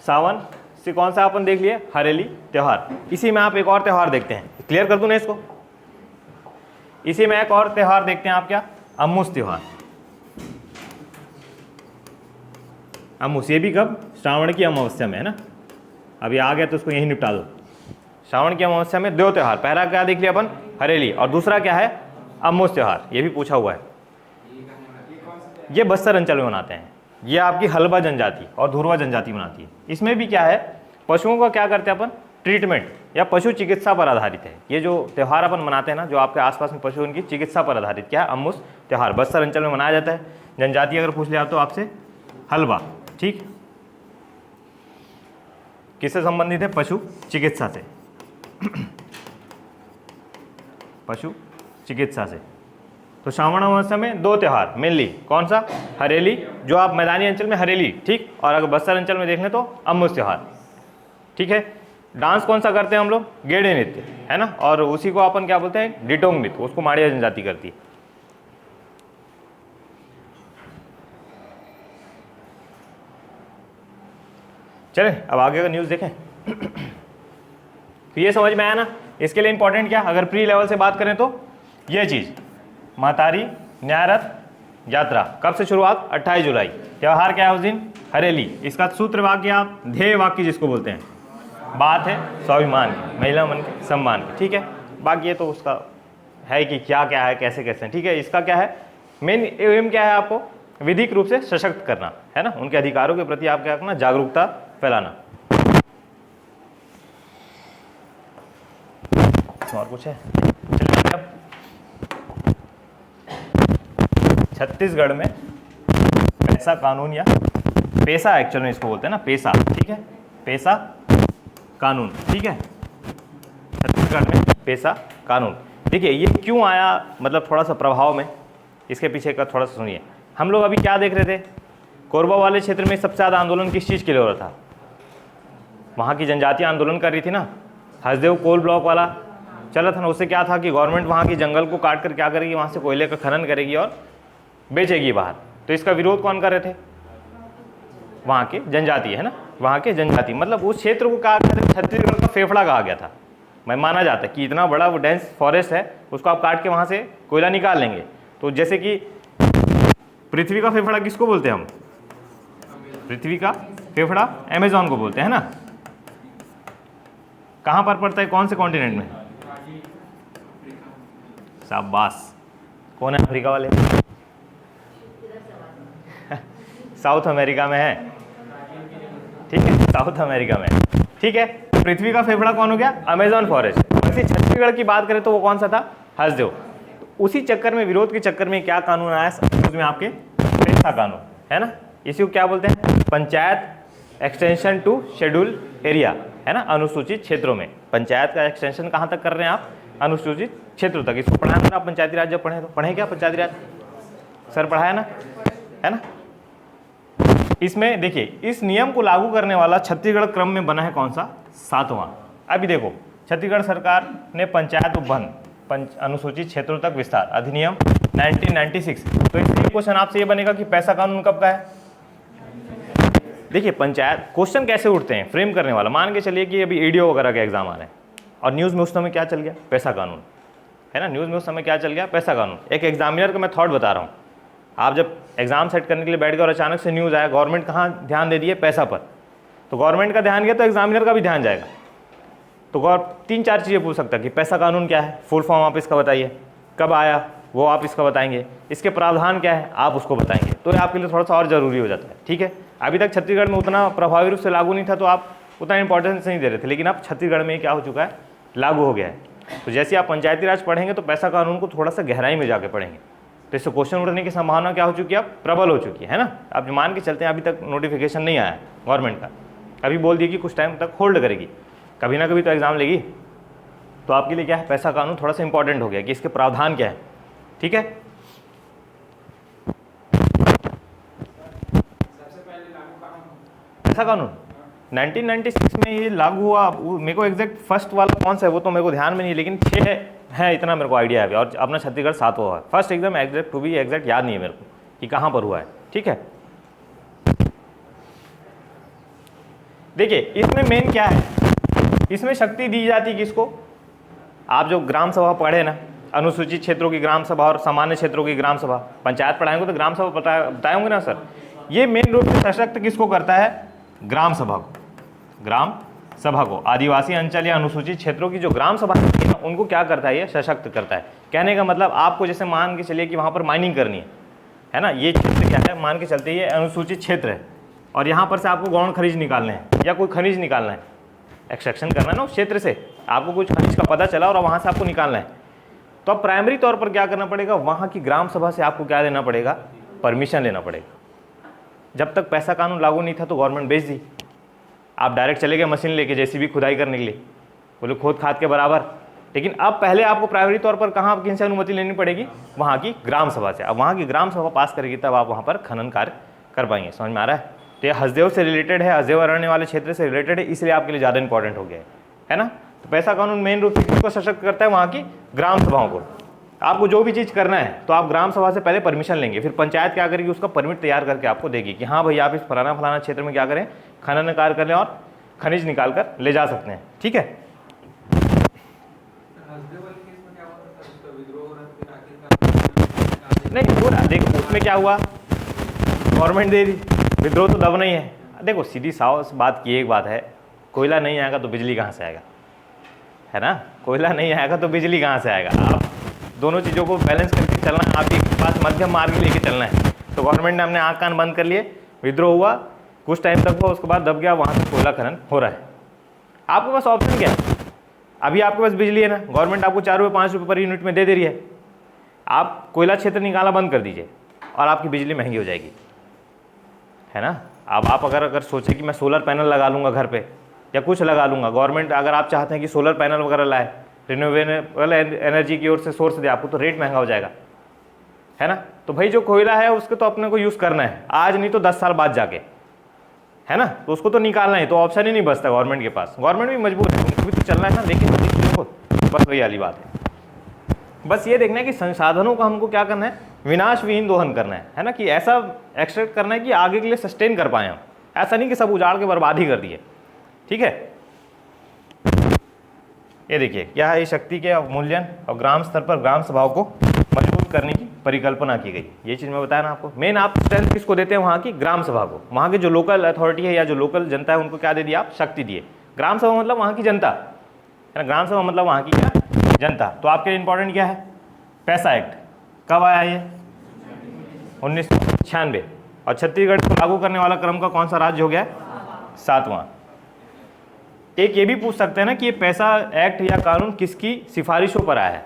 सावन से कौन सा अपन देख लिए, हरेली त्यौहार। इसी में आप एक और त्यौहार देखते हैं, क्लियर कर दूं ना इसको। इसी में एक और त्यौहार देखते हैं आप, क्या, अम्मूस त्यौहार। अम्मूस, ये भी कब, श्रावण की अमावस्या में, है ना। अभी आ गया तो उसको यही निपटा दो। श्रावण की अमावस्या में दो त्यौहार, पहला क्या देख लिया अपन, हरेली, और दूसरा क्या है, अम्मूस त्यौहार, ये भी पूछा हुआ है। ये बस्तर अंचल में मनाते हैं, ये आपकी हल्बा जनजाति और धुरवा जनजाति मनाती है। इसमें भी क्या है, पशुओं का क्या करते हैं अपन, ट्रीटमेंट या पशु चिकित्सा पर आधारित है। ये जो त्यौहार अपन मनाते हैं ना, जो आपके आसपास में पशु, उनकी चिकित्सा पर आधारित क्या है, अम्मूस त्यौहार बस्तर अंचल में मनाया जाता है। जनजाति अगर पूछ लिया तो आपसे, हल्बा, ठीक, किससे संबंधित है, पशु चिकित्सा से, पशु चिकित्सा से। तो श्रावण अमावस्या में दो त्यौहार मेनली, कौन सा, हरेली, जो आप मैदानी अंचल में हरेली, ठीक, और अगर बस्तर अंचल में देखें तो अम्मूस त्यौहार, ठीक है। डांस कौन सा करते हैं हम लोग, गेड़ी नृत्य, है ना, और उसी को अपन क्या बोलते हैं, डिटोंग नृत्य, उसको माड़िया जनजाति करती है। चलें अब आगे का न्यूज़ देखें। तो ये समझ में आया ना, इसके लिए इंपॉर्टेंट क्या, अगर प्री लेवल से बात करें तो ये चीज़, महतारी न्याय रथ यात्रा कब से शुरुआत, 28 जुलाई। त्यौहार क्या है उस दिन, हरेली। इसका सूत्र वाक्य आप ध्येय वाक्य जिसको बोलते हैं, बात है स्वाभिमान की, महिला मन के सम्मान की, ठीक है। बाकी ये तो उसका है कि क्या क्या है, कैसे कैसे, ठीक है। इसका क्या है, मेन एम क्या है, आपको विधिक रूप से सशक्त करना, है ना, उनके अधिकारों के प्रति आप क्या करना, जागरूकता फैलाना। और कुछ है, चलिए अब छत्तीसगढ़ में पैसा कानून या पेशा, एक्चुअल में इसको बोलते हैं ना, पेशा, ठीक है, पेशा कानून, ठीक है। छत्तीसगढ़ में पेशा कानून, देखिए ये क्यों आया, मतलब थोड़ा सा प्रभाव में, इसके पीछे का थोड़ा सा सुनिए। हम लोग अभी क्या देख रहे थे, कोरबा वाले क्षेत्र में सबसे ज़्यादा आंदोलन किस चीज़ के लिए हो रहा था, वहाँ की जनजातियाँ आंदोलन कर रही थी ना, हसदेव कोल ब्लॉक वाला चला था ना। उससे क्या था कि गवर्नमेंट वहाँ की जंगल को काट कर क्या करेगी, वहाँ से कोयले का खनन करेगी और बेचेगी बाहर। तो इसका विरोध कौन कर रहे थे, वहाँ के जनजाति है ना, वहाँ के जनजाति, मतलब उस क्षेत्र को कहा गया था छत्तीसगढ़ का फेफड़ा कहा गया था। मैं माना जाता है कि इतना बड़ा वो डेंस फॉरेस्ट है, उसको आप काट के वहाँ से कोयला निकाल लेंगे। तो जैसे कि पृथ्वी का फेफड़ा किसको बोलते हैं हम? पृथ्वी का फेफड़ा अमेज़न को बोलते हैं ना। कहाँ पर पड़ता है, कौन से कॉन्टिनेंट में? शाबाश, कौन है अफ्रीका वाले? साउथ अमेरिका में है, ठीक है, साउथ अमेरिका में, ठीक है। पृथ्वी का फेफड़ा कौन हो गया? Amazon forest. वैसे छत्तीसगढ़ की बात करें तो वो कौन सा था? हसदेव। उसी चक्कर में, विरोध के चक्कर में क्या कानून आया उसमें आपके? पेसा कानून, है ना। इसी को क्या बोलते हैं? Panchayat extension to schedule area, है ना, अनुसूचित क्षेत्रों में। पंचायत का एक्सटेंशन कहाँ तक कर रहे हैं आप? अनुसूचित क्षेत्रों तक। इसको पढ़ा ना आप पंचायती राज, जब पढ़े तो पढ़े क्या पंचायती राज? सर पढ़ाया ना, है ना। इसमें देखिए, इस नियम को लागू करने वाला छत्तीसगढ़ क्रम में बना है कौन सा? 7वां। अभी देखो, छत्तीसगढ़ सरकार ने पंचायत उपवन अनुसूचित क्षेत्रों तक विस्तार अधिनियम 1996। तो इसलिए क्वेश्चन आपसे ये बनेगा कि पैसा कानून कब का है? देखिए, पंचायत क्वेश्चन कैसे उठते हैं, फ्रेम करने वाला। मान के चलिए कि अभी ईडीओ वगैरह के एग्जाम आ रहे हैं और न्यूज़ में उस समय क्या चल गया? पैसा कानून, है ना। न्यूज़ में उस समय क्या चल गया? पैसा कानून। एक एग्जामिनर का मैं थॉट बता रहा हूँ। आप जब एग्जाम सेट करने के लिए बैठ गए और अचानक से न्यूज़ आया, गवर्नमेंट कहाँ ध्यान दे दिए? पैसा पर। तो गवर्नमेंट का ध्यान गया तो एग्जामिनर का भी ध्यान जाएगा। तो 3-4 चीज़ें पूछ सकता है कि पैसा कानून क्या है, फुल फॉर्म आप इसका बताइए, कब आया वो आप इसका बताएंगे, इसके प्रावधान क्या है आप उसको बताएंगे। तो ये आपके लिए थोड़ा सा और ज़रूरी हो जाता है, ठीक है। अभी तक छत्तीसगढ़ में उतना प्रभावी रूप से लागू नहीं था तो आप उतना इंपॉर्टेंस नहीं दे रहे थे, लेकिन अब छत्तीसगढ़ में क्या हो चुका है? लागू हो गया है। तो जैसे आप पंचायती राज पढ़ेंगे तो पैसा कानून को थोड़ा सा गहराई में जाके पढ़ेंगे, तो इससे क्वेश्चन उठने की संभावना क्या हो चुकी है? अब प्रबल हो चुकी है ना। आप मान के चलते हैं अभी तक नोटिफिकेशन नहीं आया गवर्नमेंट का, अभी बोल दिए कि कुछ टाइम तक होल्ड करेगी, कभी ना कभी तो एग्जाम लेगी। तो आपके लिए क्या है? पैसा कानून थोड़ा सा इंपॉर्टेंट हो गया कि इसके प्रावधान क्या है, ठीक है। पैसा कानून 1996 में ये लागू हुआ। मेरे को एग्जैक्ट फर्स्ट वाला कौन सा है वो तो मेरे को ध्यान में नहीं, लेकिन 6 है इतना मेरे को आइडिया है। और अपना छत्तीसगढ़ 7वां है। फर्स्ट एकदम एग्जैक्ट टू बी एग्जैक्ट याद नहीं है मेरे को कि कहाँ पर हुआ है, ठीक है। देखिए, इसमें मेन क्या है? इसमें शक्ति दी जाती किसको? आप जो ग्राम सभा पढ़े ना, अनुसूचित क्षेत्रों की ग्राम सभा और सामान्य क्षेत्रों की ग्राम सभा, पंचायत पढ़ाएंगे तो ग्राम सभा बताए होंगे ना सर। ये मेन रूप से सशक्त किसको करता है? ग्राम सभा को। ग्राम सभा को आदिवासी अंचल या अनुसूचित क्षेत्रों की जो ग्राम सभा है ना, उनको क्या करता है? ये सशक्त करता है। कहने का मतलब, आपको जैसे मान के चलिए कि वहाँ पर माइनिंग करनी है ना, ये क्षेत्र क्या है? मान के चलते ये अनुसूचित क्षेत्र है और यहाँ पर से आपको गौण खनिज निकालने हैं या कोई खनिज निकालना है, एक्सट्रैक्शन करना है ना उस क्षेत्र से, आपको कुछ खनिज का पता चला और वहाँ से आपको निकालना है। तो अब प्राइमरी तौर पर क्या करना पड़ेगा? वहाँ की ग्राम सभा से आपको क्या लेना पड़ेगा? परमिशन लेना पड़ेगा। जब तक पैसा कानून लागू नहीं था तो गवर्नमेंट बेच दी, आप डायरेक्ट चले गए मशीन लेके जेसीबी खुदाई करने के लिए, बोले खोद खाद के बराबर। लेकिन अब पहले आपको प्राइमरी तौर पर कहाँ किन से अनुमति लेनी पड़ेगी? वहाँ की ग्राम सभा से। अब वहाँ की ग्राम सभा पास करेगी तब आप वहाँ पर खनन कार्य कर पाएंगे। समझ में आ रहा है? तो ये हसदेव से रिलेटेड है, हसदेव अरण्य वाले क्षेत्र से रिलेटेड है, इसलिए आपके लिए ज़्यादा इंपॉर्टेंट हो गया है ना। तो पैसा कानून मेन रूप से किसको सशक्त करता है? वहाँ की ग्राम सभाओं को। आपको जो भी चीज़ करना है तो आप ग्राम सभा से पहले परमिशन लेंगे, फिर पंचायत क्या करेगी? उसका परमिट तैयार करके आपको देगी कि हाँ भाई आप इस फलाना क्षेत्र में क्या करें? खनन कार्य कर लें और खनिज निकाल कर ले जा सकते हैं, ठीक है। नहीं पूरा देखो, उसमें क्या हुआ? गवर्नमेंट दे दी, विद्रोह तो दब नहीं है। देखो सीधी साफ बात की एक बात है, कोयला नहीं आएगा तो बिजली कहाँ से आएगा, है ना। कोयला नहीं आएगा तो बिजली कहाँ से आएगा? आप दोनों चीज़ों को बैलेंस करके चलना है, आपके पास मध्यम मार्ग लेके चलना है। तो गवर्नमेंट ने अपने आँख कान बंद कर लिए, विद्रोह हुआ, कुछ टाइम तक हुआ, उसके बाद दब गया, वहाँ से कोयला खनन हो रहा है। आपके पास ऑप्शन क्या है? अभी आपके पास बिजली है ना, गवर्नमेंट आपको 4 रुपये 5 रुपये पर यूनिट में दे रही है। आप कोयला क्षेत्र निकालना बंद कर दीजिए और आपकी बिजली महंगी हो जाएगी, है ना। अब आप अगर सोचें कि मैं सोलर पैनल लगा लूँगा घर पे या कुछ लगा लूँगा, गवर्नमेंट अगर आप चाहते हैं कि सोलर पैनल वगैरह लाए, रिन्यूएबल एनर्जी की ओर से सोर्स दे आपको, तो रेट महंगा हो जाएगा, है ना। तो भाई जो कोयला है उसके तो अपने को यूज़ करना है, आज नहीं तो 10 साल बाद जाके, है ना। तो उसको तो निकालना है, तो ऑप्शन ही नहीं बचता गवर्नमेंट के पास। गवर्नमेंट भी मजबूर है, उनको भी तो चलना है ना, लेकिन को बस वही वाली बात है। बस ये देखना है कि संसाधनों का हमको क्या करना है? विनाश विहीन दोहन करना है ना, कि ऐसा एक्सट्रैक्ट करना है कि आगे के लिए सस्टेन कर पाएँ हम। ऐसा नहीं कि सब उजाड़ के बर्बाद ही कर दिए, ठीक है। ये देखिए क्या है, ये शक्ति के अवमूल्यन और ग्राम स्तर पर ग्राम सभाओं को मजबूत करने की परिकल्पना की गई। ये चीज़ मैं बताया ना आपको। मेन आप स्ट्रेंथ किसको देते हैं, वहाँ की ग्राम सभा को। वहाँ के जो लोकल अथॉरिटी है या जो लोकल जनता है उनको क्या दे दिया आप, शक्ति दिए। ग्राम सभा मतलब वहाँ की जनता है ना, ग्राम सभा मतलब वहाँ की क्या, जनता। तो आपके लिए इंपॉर्टेंट क्या है, पैसा एक्ट कब आया ये, 1996। और छत्तीसगढ़ को लागू करने वाला क्रम का कौन सा राज्य हो गया, 7वां। एक ये भी पूछ सकते हैं ना कि ये पैसा एक्ट या कानून किसकी सिफारिशों पर आया है।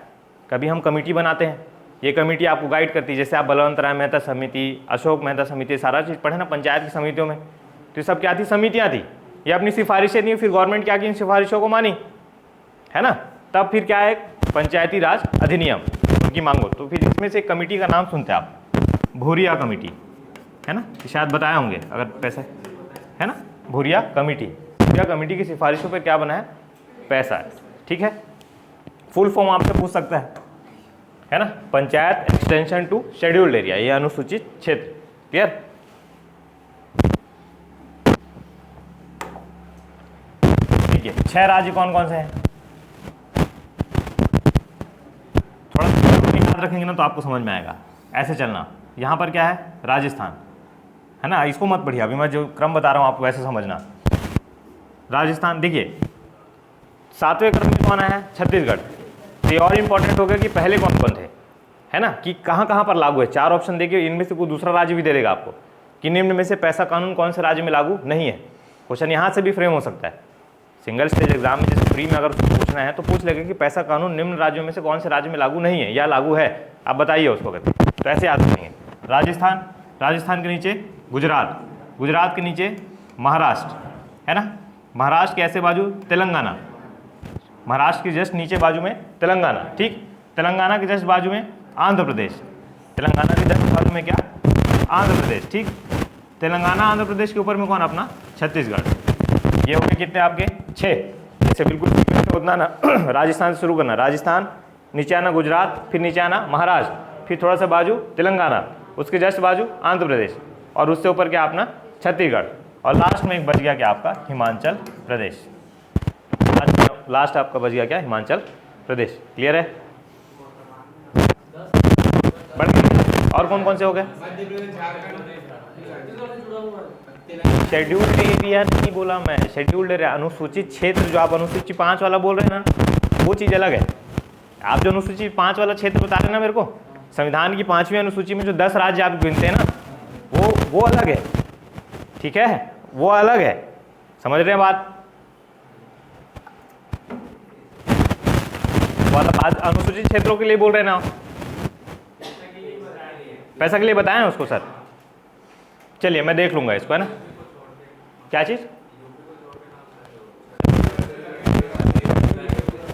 कभी हम कमेटी बनाते हैं, ये कमेटी आपको गाइड करती है, जैसे आप बलवंत राय मेहता समिति, अशोक मेहता समिति, सारा चीज़ पढ़े ना पंचायत की समितियों में। तो ये सब क्या थी, समितियाँ थी। ये अपनी सिफारिशें दी, फिर गवर्नमेंट क्या की, इन सिफारिशों को मानी, है ना। तब फिर क्या है, पंचायती राज अधिनियम उनकी मांगो। तो फिर इसमें से एक कमेटी का नाम सुनते हैं आप, भूरिया कमेटी, है ना, शायद बताया होंगे अगर पैसा है ना, भूरिया कमेटी। भूरिया कमेटी की सिफारिशों पर क्या बना है, पैसा एक्ट, ठीक है। फुल फॉर्म आपसे पूछ सकता है ना, panchayat extension to scheduled area, ये अनुसूचित क्षेत्र। क्लियर। ठीक है, 6 राज्य कौन कौन से हैं, थोड़ा याद रखेंगे ना तो आपको समझ में आएगा। ऐसे चलना, यहाँ पर क्या है, राजस्थान, है ना, इसको मत पढ़िए, अभी मैं जो क्रम बता रहा हूँ आपको वैसे समझना। राजस्थान, देखिए 7वें क्रम में कौन आया है, छत्तीसगढ़। तो ये और इंपॉर्टेंट हो गया कि पहले कौन कौन थे, है ना, कि कहाँ कहाँ पर लागू है। 4 ऑप्शन देखिए, इनमें से कोई दूसरा राज्य भी दे देगा आपको कि निम्न में से पैसा कानून कौन से राज्य में लागू नहीं है। क्वेश्चन यहाँ से भी फ्रेम हो सकता है। सिंगल स्टेज एग्जाम में जैसे प्री में अगर उसको पूछना है तो पूछ लेगा कि पैसा कानून निम्न राज्यों में से कौन से राज्य में लागू नहीं है या लागू है, आप बताइए उसको कहते। तो ऐसे याद रखेंगे। राजस्थान, राजस्थान के नीचे गुजरात, गुजरात के नीचे महाराष्ट्र, है ना, महाराष्ट्र के ऐसे बाजू तेलंगाना, महाराष्ट्र के जस्ट नीचे बाजू में तेलंगाना, ठीक। तेलंगाना के जस्ट बाजू में आंध्र प्रदेश, तेलंगाना के जस्ट बाजू में क्या, आंध्र प्रदेश, ठीक। तेलंगाना आंध्र प्रदेश के ऊपर में कौन, अपना छत्तीसगढ़। ये हो गए कितने आपके, 6। जैसे बिल्कुल उतना ना राजस्थान से शुरू करना, राजस्थान, नीचे आना गुजरात, फिर नीचे आना महाराष्ट्र, फिर थोड़ा सा बाजू तेलंगाना, उसके जस्ट बाजू आंध्र प्रदेश, और उससे ऊपर क्या अपना छत्तीसगढ़, और लास्ट में एक बच गया क्या आपका, हिमाचल प्रदेश। लास्ट आपका बच गया क्या, हिमाचल प्रदेश। क्लियर है, बढ़ गए। और कौन कौन से हो गए, शेड्यूल्ड एरिया नहीं बोला मैं, शेड्यूल्ड एरिया अनुसूचित क्षेत्र। जो आप अनुसूचित 5 वाला बोल रहे हैं ना, वो चीज़ अलग है। आप जो अनुसूचित 5 वाला क्षेत्र बता रहे हैं ना मेरे को, संविधान की 5वीं अनुसूची में जो 10 राज्य आप गिनते हैं ना, वो अलग है, ठीक है, वो अलग है। समझ रहे हैं बात, आज अनुसूचित क्षेत्रों के लिए बोल रहे हैं ना, पैसा के लिए बताएं उसको सर। चलिए मैं देख लूंगा इसको, है ना, क्या चीज़,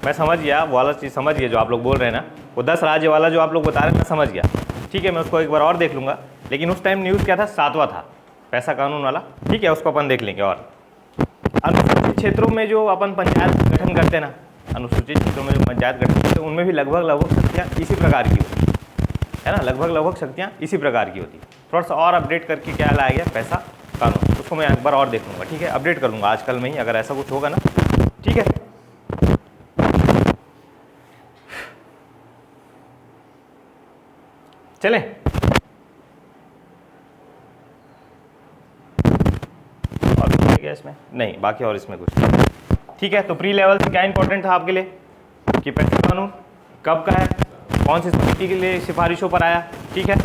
मैं समझ गया वो वाला चीज़, समझ गया जो आप लोग बोल रहे हैं ना, वो 10 राज्य वाला जो आप लोग बता रहे हैं मैं समझ गया, ठीक है। मैं उसको एक बार और देख लूंगा, लेकिन उस टाइम न्यूज़ क्या था, 7वां था पैसा कानून वाला, ठीक है, उसको अपन देख लेंगे। और अनुसूचित क्षेत्रों में जो अपन पंचायत गठन करते हैं ना, अनुसूचित क्षेत्रों में जो पंचायत गठन करते हैं उनमें भी लगभग शक्तियाँ इसी प्रकार की होती है ना, लगभग शक्तियाँ इसी प्रकार की होती। थोड़ा सा और अपडेट करके क्या लाया गया, पैसा कानून, उसको मैं एक बार और देख लूँगा, ठीक है, अपडेट कर लूँगा आजकल में ही, अगर ऐसा कुछ होगा ना, ठीक है। चलें, और कुछ है क्या इसमें, नहीं, बाकी और इसमें कुछ नहीं, ठीक है। तो प्री लेवल से क्या इंपॉर्टेंट था आपके लिए कि पैसा कानून कब का है, कौन सी समिति के लिए सिफारिशों पर आया, ठीक है।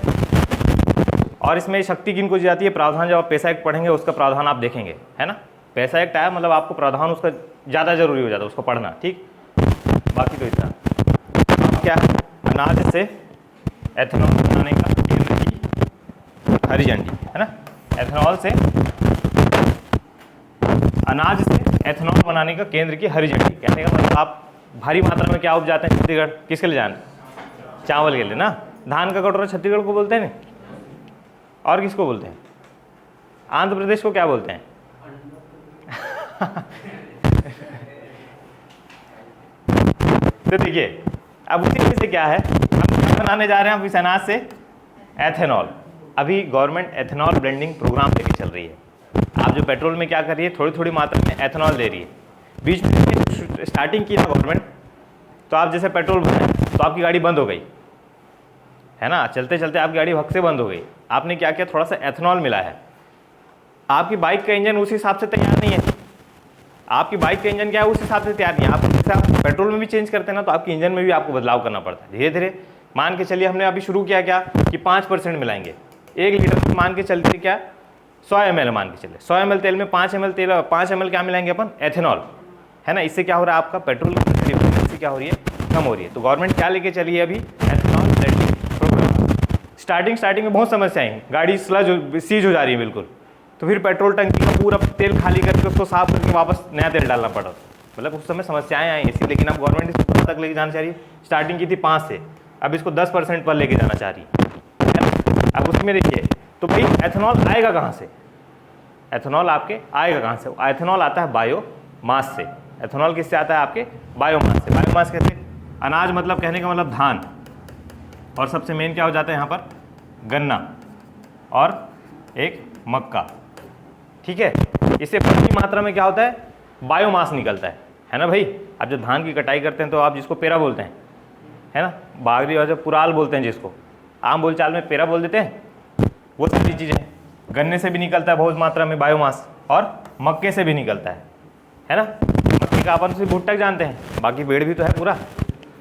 और इसमें शक्ति किनको दी जाती है, प्रावधान जब आप पैसा एक्ट पढ़ेंगे उसका प्रावधान आप देखेंगे, है ना। पैसा एक्ट आया मतलब आपको प्रावधान उसका ज़्यादा जरूरी हो जाता है उसको पढ़ना, ठीक। बाकी तो इतना अब क्या, अनाज से एथेनॉल बनाने का केंद्र की हरी झंडी, है ना। एथेनॉल से, अनाज से एथेनॉल बनाने का केंद्र की हरी झंडी, कहने का मतलब आप भारी मात्रा में क्या उपजाते हैं छत्तीसगढ़, किसके लिए जाना, चावल के लिए ना। धान का कटोरा छत्तीसगढ़ को बोलते हैं ना, और किसको बोलते हैं, आंध्र प्रदेश को क्या बोलते हैं तो देखिए अब उसी में से क्या है, हम बनाने जा रहे हैं इस अनाज से एथेनॉल। अभी गवर्नमेंट एथेनॉल ब्लेंडिंग प्रोग्राम लेके चल रही है। आप जो पेट्रोल में क्या कर रही है, थोड़ी थोड़ी मात्रा में एथेनॉल दे रही है। बीच में स्टार्टिंग की ना गवर्नमेंट, तो आप जैसे पेट्रोल भराए तो आपकी गाड़ी बंद हो गई, है ना, चलते चलते आपकी गाड़ी भग से बंद हो गई। आपने क्या किया, थोड़ा सा एथेनॉल मिला है। आपकी बाइक का इंजन उस हिसाब से तैयार नहीं है। आपकी बाइक का इंजन क्या है, उस हिसाब से तैयार नहीं है। आप जैसे आप पेट्रोल में भी चेंज करते हैं ना, तो आपके इंजन में भी आपको बदलाव करना पड़ता है धीरे धीरे। मान के चलिए हमने अभी शुरू किया क्या कि 5% मिलाएंगे 1 लीटर में, मान के चलते क्या 100 ml मान के चले, 100 ml तेल में 5 ml क्या मिलाएंगे अपन, एथेनॉल, है ना। इससे क्या हो रहा है, आपका पेट्रोल की इफिशिएंसी क्या हो रही है, कम हो रही है। तो गवर्नमेंट क्या लेके चली है अभी, एथेनॉल ब्लेंडिंग प्रोग्राम। स्टार्टिंग में बहुत समस्याएं हैं, गाड़ी सीज हो जा रही है बिल्कुल, तो फिर पेट्रोल टंकी का पूरा तेल खाली करके उसको साफ करके वापस नया तेल डालना पड़ा। मतलब उस समय समस्याएं आई इसी, लेकिन अब गवर्नमेंट इसको कहाँ तक लेके जाना चाह रही है, स्टार्टिंग की थी 5 से, अब इसको 10% पर लेके जाना चाह रही है। अब उसमें देखिए, तो भाई एथेनॉल आएगा कहाँ से, एथेनॉल आपके आएगा कहाँ से, एथेनॉल आता है बायोमास से। एथेनॉल किससे आता है, आपके बायोमास से। बायोमास कैसे, अनाज मतलब कहने का मतलब धान, और सबसे मेन क्या हो जाता है यहाँ पर, गन्ना और एक मक्का, ठीक है। इससे बड़ी मात्रा में क्या होता है, बायोमास निकलता है ना भाई। आप जब धान की कटाई करते हैं तो आप जिसको पेरा बोलते हैं, है ना, बागरी और जब पुराल बोलते हैं, जिसको आम बोलचाल में पेरा बोल देते हैं, वो सारी चीज़ें गन्ने से भी निकलता है बहुत मात्रा में बायोमास, और मक्के से भी निकलता है ना। मक्के का अपन से भुट्टा जानते हैं, बाकी पेड़ भी तो है पूरा,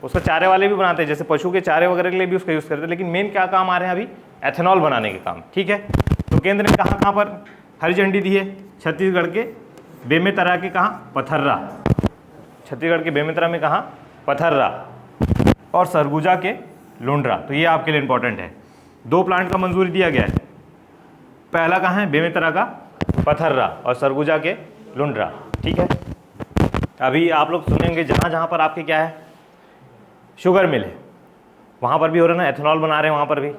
उसको चारे वाले भी बनाते हैं, जैसे पशु के चारे वगैरह के लिए भी उसका यूज़ करते हैं। लेकिन मेन क्या काम आ रहे हैं अभी, एथेनॉल बनाने के काम, ठीक है। तो केंद्र ने कहाँ पर हरी झंडी दी है, छत्तीसगढ़ के बेमेतरा के कहाँ, पथर्रा, छत्तीसगढ़ के बेमेतरा में कहाँ, पथर्रा, और सरगुजा के लुंड्रा। तो ये आपके लिए इंपॉर्टेंट है। 2 प्लांट का मंजूरी दिया गया है, पहला कहाँ है, बेमेतरा का पथर्रा, और सरगुजा के लुंड्रा, ठीक है। अभी आप लोग सुनेंगे जहाँ जहाँ पर आपके क्या है, शुगर मिल है, वहाँ पर भी हो रहा है ना, एथेनॉल बना रहे हैं वहाँ पर भी,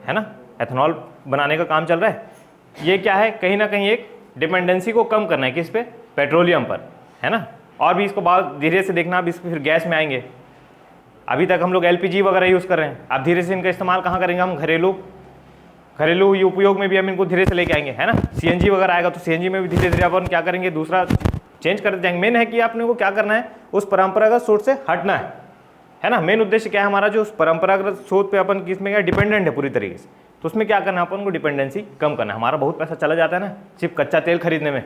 है ना, एथेनॉल बनाने का काम चल रहा है। ये क्या है, कहीं ना कहीं एक डिपेंडेंसी को कम करना है, किस पे, पेट्रोलियम पर, है ना। और भी इसको बहुत धीरे से देखना, अब इस फिर गैस में आएंगे। अभी तक हम लोग LPG वगैरह यूज़ कर रहे हैं, अब धीरे से इनका इस्तेमाल कहाँ करेंगे हम, घरेलू उपयोग में भी हम इनको धीरे से लेके आएंगे, है ना। CNG वगैरह आएगा तो CNG में भी धीरे धीरे अपन क्या करेंगे, दूसरा चेंज करते जाएंगे। मेन है कि आपने को क्या करना है, उस परंपरागत सोच से हटना है ना। मेन उद्देश्य क्या है हमारा, जो उस परंपरागत सोच पे अपन किस में क्या डिपेंडेंट है पूरी तरीके से, तो उसमें क्या करना है, अपन को डिपेंडेंसी कम करना है। हमारा बहुत पैसा चला जाता है ना सिर्फ कच्चा तेल खरीदने में,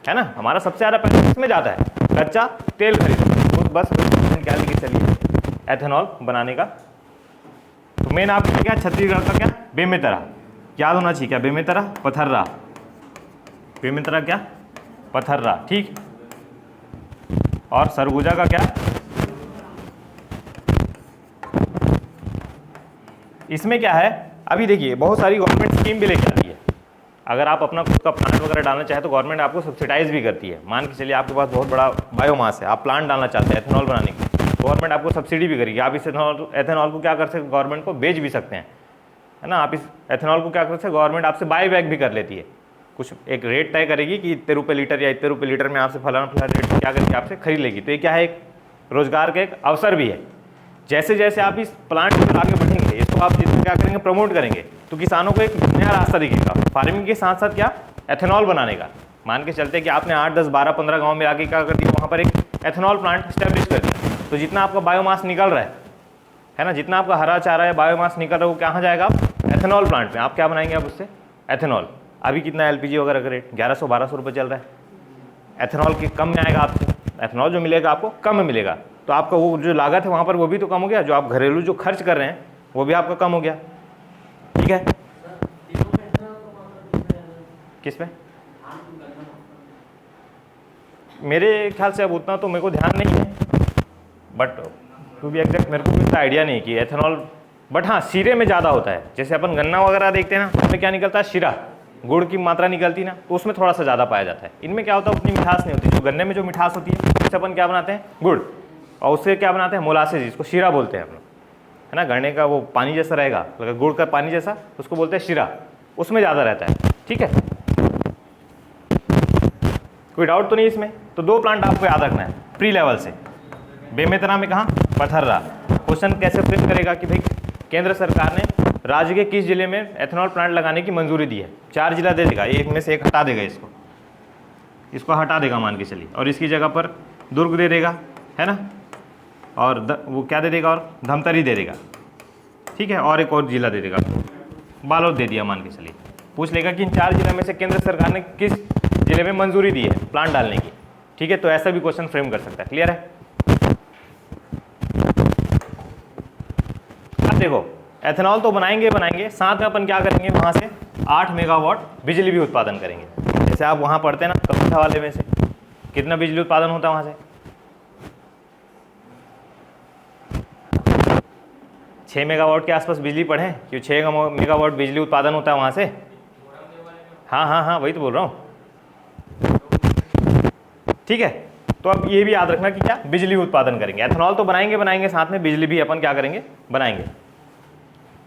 है ना, हमारा सबसे ज़्यादा पैसा इसमें जाता है, कच्चा तेल खरीदने। तो बस क्या लेके चलिए एथेनॉल बनाने का। तो मेन आपका क्या, छत्तीसगढ़ का क्या, बेमेतरा, याद होना चाहिए क्या, बेमेतरा पथर्रा, बेमेतरा क्या, पथर्रा, ठीक। और सरगुजा का क्या, इसमें क्या है, अभी देखिए बहुत सारी गवर्नमेंट स्कीम भी लेके आती है। अगर आप अपना खुद का प्लांट वगैरह डालना चाहे तो गवर्नमेंट आपको सब्सिडाइज भी करती है। मान के चलिए आपके पास बहुत बड़ा बायोमास है, आप प्लांट डालना चाहते हैं एथेनॉल बनाने की, गवर्नमेंट आपको सब्सिडी भी करेगी। आप इस एथेनॉल को क्या कर सकते हैं, गवर्नमेंट को बेच भी सकते हैं, है ना। आप इस एथेनॉल को क्या कर सकते हैं, गवर्नमेंट आपसे बाय बैक भी कर लेती है। कुछ एक रेट तय करेगी कि इतने रुपये लीटर या इतने रुपये लीटर में आपसे फलाना रेट क्या करके आपसे खरीद लेगी। तो ये क्या है, एक रोजगार का एक अवसर भी है। जैसे जैसे आप इस प्लांट पर आगे बढ़ेंगे, इसको आप जितना क्या करेंगे, प्रमोट करेंगे, तो किसानों को एक नया रास्ता दिखेगा फार्मिंग के साथ साथ क्या, एथेनॉल बनाने का। मान के चलते कि आपने 8, 10, 12, 15 गाँव में आके क्या कर दिया, वहाँ पर एक एथेनॉल प्लांट स्टैब्लिश कर दिया। तो जितना आपका बायोमास निकल रहा है ना, जितना आपका हरा चारा है, बायोमास निकल रहा है, वो कहाँ जाएगा, आप एथेनॉल प्लांट में। आप क्या बनाएंगे आप उससे, एथेनॉल। अभी कितना LPG वगैरह का रेट 1100-1200 रुपये चल रहा है, एथेनॉल के कम में आएगा आपको, एथेनॉल जो मिलेगा आपको कम में मिलेगा। तो आपका वो जो लागत है वहाँ पर वो भी तो कम हो गया, जो आप घरेलू जो खर्च कर रहे हैं वो भी आपका कम हो गया, ठीक है। किस पे, मेरे ख्याल से अब उतना तो मेरे को ध्यान नहीं है, बट टू बी एग्जैक्ट मेरे को भी इतना आइडिया नहीं कि एथेनॉल, बट हाँ शीरे में ज़्यादा होता है। जैसे अपन गन्ना वगैरह देखते हैं ना, उसमें क्या निकलता है, शीरा, गुड़ की मात्रा निकलती ना, तो उसमें थोड़ा सा ज़्यादा पाया जाता है। इनमें क्या होता है, उतनी मिठास नहीं होती। जो गन्ने में जो मिठास होती है उससे अपन क्या बनाते हैं, गुड़, और उससे क्या बनाते हैं, मोलासेस, जिसको शीरा बोलते हैं हम लोग, है ना। गन्ने का वो पानी जैसा रहेगा, गुड़ का पानी जैसा, उसको बोलते हैं शीरा, उसमें ज़्यादा रहता है, ठीक है। कोई डाउट तो नहीं इसमें। तो 2 प्लांट आपको याद रखना है प्री लेवल से। बेमेतरा में कहाँ, पथर्रा। क्वेश्चन कैसे फ्रेम करेगा कि भाई केंद्र सरकार ने राज्य के किस जिले में एथेनॉल प्लांट लगाने की मंजूरी दी है? 4 जिला दे देगा, एक में से एक हटा देगा, इसको हटा देगा मान के चलिए, और इसकी जगह पर दुर्ग दे देगा, है ना, और वो क्या दे देगा, और धमतरी दे देगा, ठीक है, और एक और जिला दे देगा, बालोद दे दिया मान के चलिए। पूछ लेगा कि इन 4 जिलों में से केंद्र सरकार ने किस जिले में मंजूरी दी है प्लांट डालने की, ठीक है। तो ऐसा भी क्वेश्चन फ्रेम कर सकता है। क्लियर है? अब देखो एथेनॉल तो बनाएंगे बनाएंगे, साथ में अपन क्या करेंगे, वहां से 8 मेगावाट बिजली भी उत्पादन करेंगे। जैसे आप वहां पढ़ते हैं ना कविता वाले में से, कितना बिजली उत्पादन होता है वहां से? 6 मेगावाट के आसपास बिजली पढ़े, क्यों 6 मेगावाट बिजली उत्पादन होता है वहां से। हाँ हाँ हाँ, वही तो बोल रहा हूँ, ठीक है। तो अब ये भी याद रखना कि क्या बिजली उत्पादन करेंगे, एथेनॉल तो बनाएंगे बनाएंगे, साथ में बिजली भी अपन क्या करेंगे, बनाएंगे,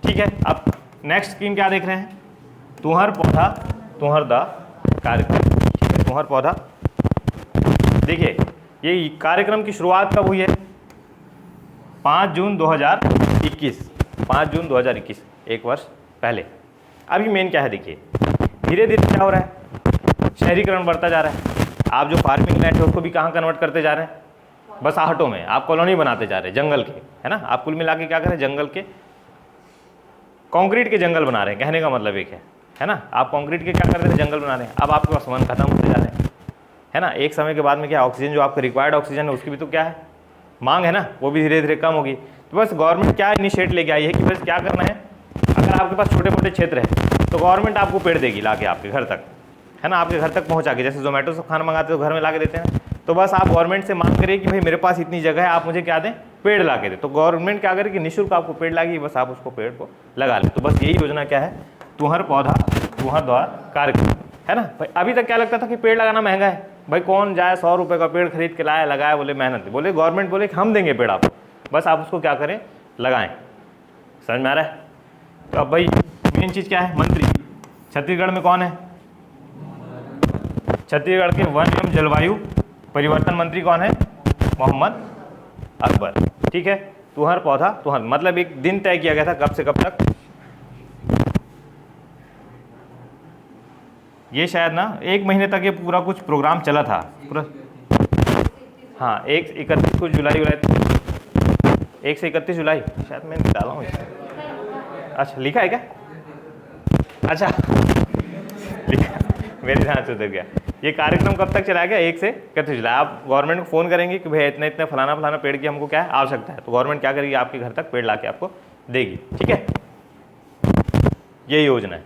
ठीक है। अब नेक्स्ट स्कीम क्या देख रहे हैं, तुहर पौधा तुहर दा कार्यक्रम। तुहर पौधा, देखिए ये कार्यक्रम की शुरुआत कब हुई है? 5 जून 2021, 5 जून 2021, एक वर्ष पहले। अभी मेन क्या है, देखिए धीरे धीरे क्या हो रहा है, शहरीकरण बढ़ता जा रहा है। आप जो फार्मिंग लैंड है उसको भी कहाँ कन्वर्ट करते जा रहे हैं, बसाहटों में। आप कॉलोनी बनाते जा रहे हैं जंगल के, है ना। आप कुल मिला के क्या करें, जंगल के, कंक्रीट के जंगल बना रहे हैं, कहने का मतलब एक है ना। आप कंक्रीट के क्या कर रहे हैं, जंगल बना रहे हैं। अब आपके पास वन खत्म होते जा रहे हैं, है ना। एक समय के बाद में क्या, ऑक्सीजन जो आपका रिक्वायर्ड ऑक्सीजन है उसकी भी तो क्या है, मांग है ना, वो भी धीरे धीरे कम होगी। तो बस गवर्नमेंट क्या इनिशिएट लेके आई है कि बस क्या करना है, अगर आपके पास छोटे मोटे क्षेत्र है तो गवर्नमेंट आपको पेड़ देगी ला के आपके घर तक, है ना, आपके घर तक पहुंचा के। जैसे जोमेटो से खाना मंगाते हो घर में ला के देते हैं, तो बस आप गवर्नमेंट से मांग करिए कि भाई मेरे पास इतनी जगह है, आप मुझे क्या दें, पेड़ ला के दें। तो गवर्नमेंट क्या करे कि निःशुल्क आपको पेड़ लागी, बस आप उसको पेड़ को लगा लें। तो बस यही योजना क्या है, तुहर पौधा तुहर द्वार कार्यक्रम, है ना। भाई अभी तक क्या लगता था कि पेड़ लगाना महंगा है, भाई कौन जाए 100 रुपये का पेड़ खरीद के लाया लगाया, बोले मेहनत, बोले गवर्नमेंट बोले कि हम देंगे पेड़ आपको, बस आप उसको क्या करें, लगाएं। समझ में आ रहा है? तो अब भाई मेन चीज़ क्या है, मंत्री छत्तीसगढ़ में कौन है, छत्तीसगढ़ के वन एवं जलवायु परिवर्तन मंत्री कौन है, मोहम्मद अकबर, ठीक है। तुहर पौधा तुहर, मतलब एक दिन तय किया गया था कब से कब तक, ये शायद ना 1 महीने तक ये पूरा कुछ प्रोग्राम चला था पूरा। हाँ 31 जुलाई 1 से 31 जुलाई शायद मैं डाला हूँ। अच्छा लिखा है क्या? अच्छा लिखा, मेरे ध्यान से उतर गया। ये कार्यक्रम कब तक चलाया गया, 1 से 31 जुलाई। आप गवर्नमेंट को फ़ोन करेंगे कि भाई इतने इतने फलाना फलाना पेड़ की हमको क्या है आवश्यकता है, तो गवर्नमेंट क्या करेगी, आपके घर तक पेड़ ला के आपको देगी, ठीक है। ये योजना है,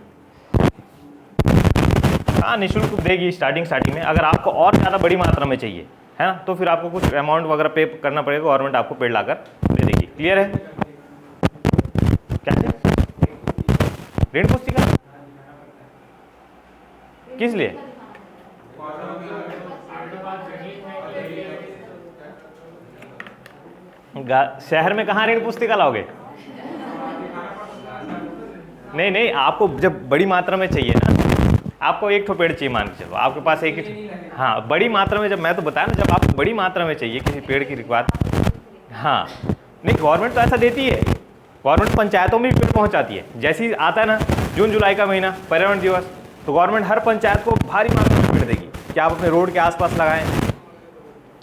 हाँ निःशुल्क देगी स्टार्टिंग में। अगर आपको और ज़्यादा बड़ी मात्रा में चाहिए, है ना, तो फिर आपको कुछ अमाउंट वगैरह पे करना पड़ेगा, गवर्नमेंट आपको पेड़ लाकर दे देगी। क्लियर है? क्या है ऋण पुस्तिका, किस लिए? शहर में कहाँ ऋण पुस्तिका लाओगे? नहीं नहीं, आपको जब बड़ी मात्रा में चाहिए ना, आपको एक ठो पेड़ चाहिए मान के चलो, आपके पास एक ही, हाँ बड़ी मात्रा में, जब मैं तो बताया ना, जब आपको बड़ी मात्रा में चाहिए किसी पेड़ की रिक्वायरमेंट, हाँ नहीं गवर्नमेंट तो ऐसा देती है, गवर्नमेंट पंचायतों में भी पेड़ पहुंचाती है। जैसे ही आता है ना जून जुलाई का महीना पर्यावरण दिवस, तो गवर्नमेंट हर पंचायत को भारी मात्रा में पेड़ देगी कि आप अपने रोड के आसपास लगाएं।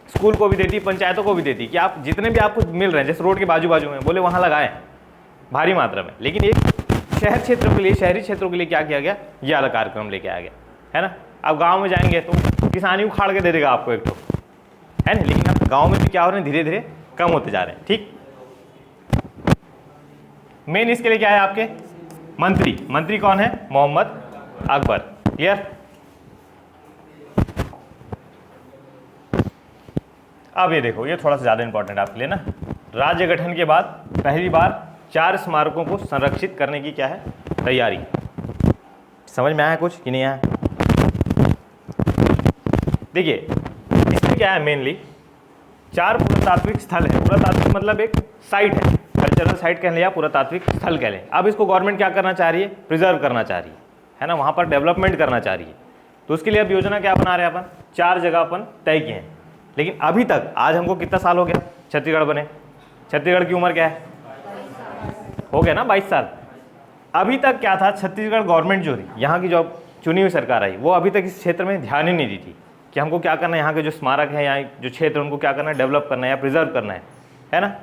स्कूल को भी देती, पंचायतों को भी देती कि आप जितने भी आपको मिल रहे हैं जैसे रोड के बाजू बाजू में, बोले वहाँ लगाएं भारी मात्रा में। लेकिन एक शहर क्षेत्रों के लिए, शहरी क्षेत्रों के लिए क्या किया गया, ये अलग कार्यक्रम लेके आया गया, है ना। अब गांव में जाएंगे तो किसानी उखाड़ के दे देगा आपको एक तो, है ना। लेकिन अब गांव में भी क्या हो रहे हैं, धीरे धीरे कम होते जा रहे हैं, ठीक। मेन इसके लिए क्या है आपके मंत्री, मंत्री कौन है, मोहम्मद अकबर। क्लियर? अब ये देखो, ये थोड़ा सा ज़्यादा इंपॉर्टेंट आपके लिए ना। राज्य गठन के बाद पहली बार 4 स्मारकों को संरक्षित करने की क्या है, तैयारी। समझ में आया कुछ कि नहीं आया? देखिए इसमें क्या है, मेनली 4 पुरातात्विक स्थल है। पुरातात्विक मतलब एक साइट है, कल्चरल साइट कह लें या पुरातात्विक स्थल कह लें। अब इसको गवर्नमेंट क्या करना चाह रही है, प्रिजर्व करना चाह रही है ना, वहाँ पर डेवलपमेंट करना चाह रही है। तो उसके लिए अब योजना क्या बना रहे हैं अपन, 4 जगह अपन तय किए हैं। लेकिन अभी तक आज हमको कितना साल हो गया छत्तीसगढ़ बने, छत्तीसगढ़ की उम्र क्या है, हो गया ना 22 साल। अभी तक क्या था, छत्तीसगढ़ गवर्नमेंट जो थी, यहाँ की जो चुनी हुई सरकार आई, वो अभी तक इस क्षेत्र में ध्यान ही नहीं दी थी कि हमको क्या करना है, यहाँ के जो स्मारक है, यहाँ जो क्षेत्र उनको क्या करना है, डेवलप करना है या प्रिजर्व करना है ना।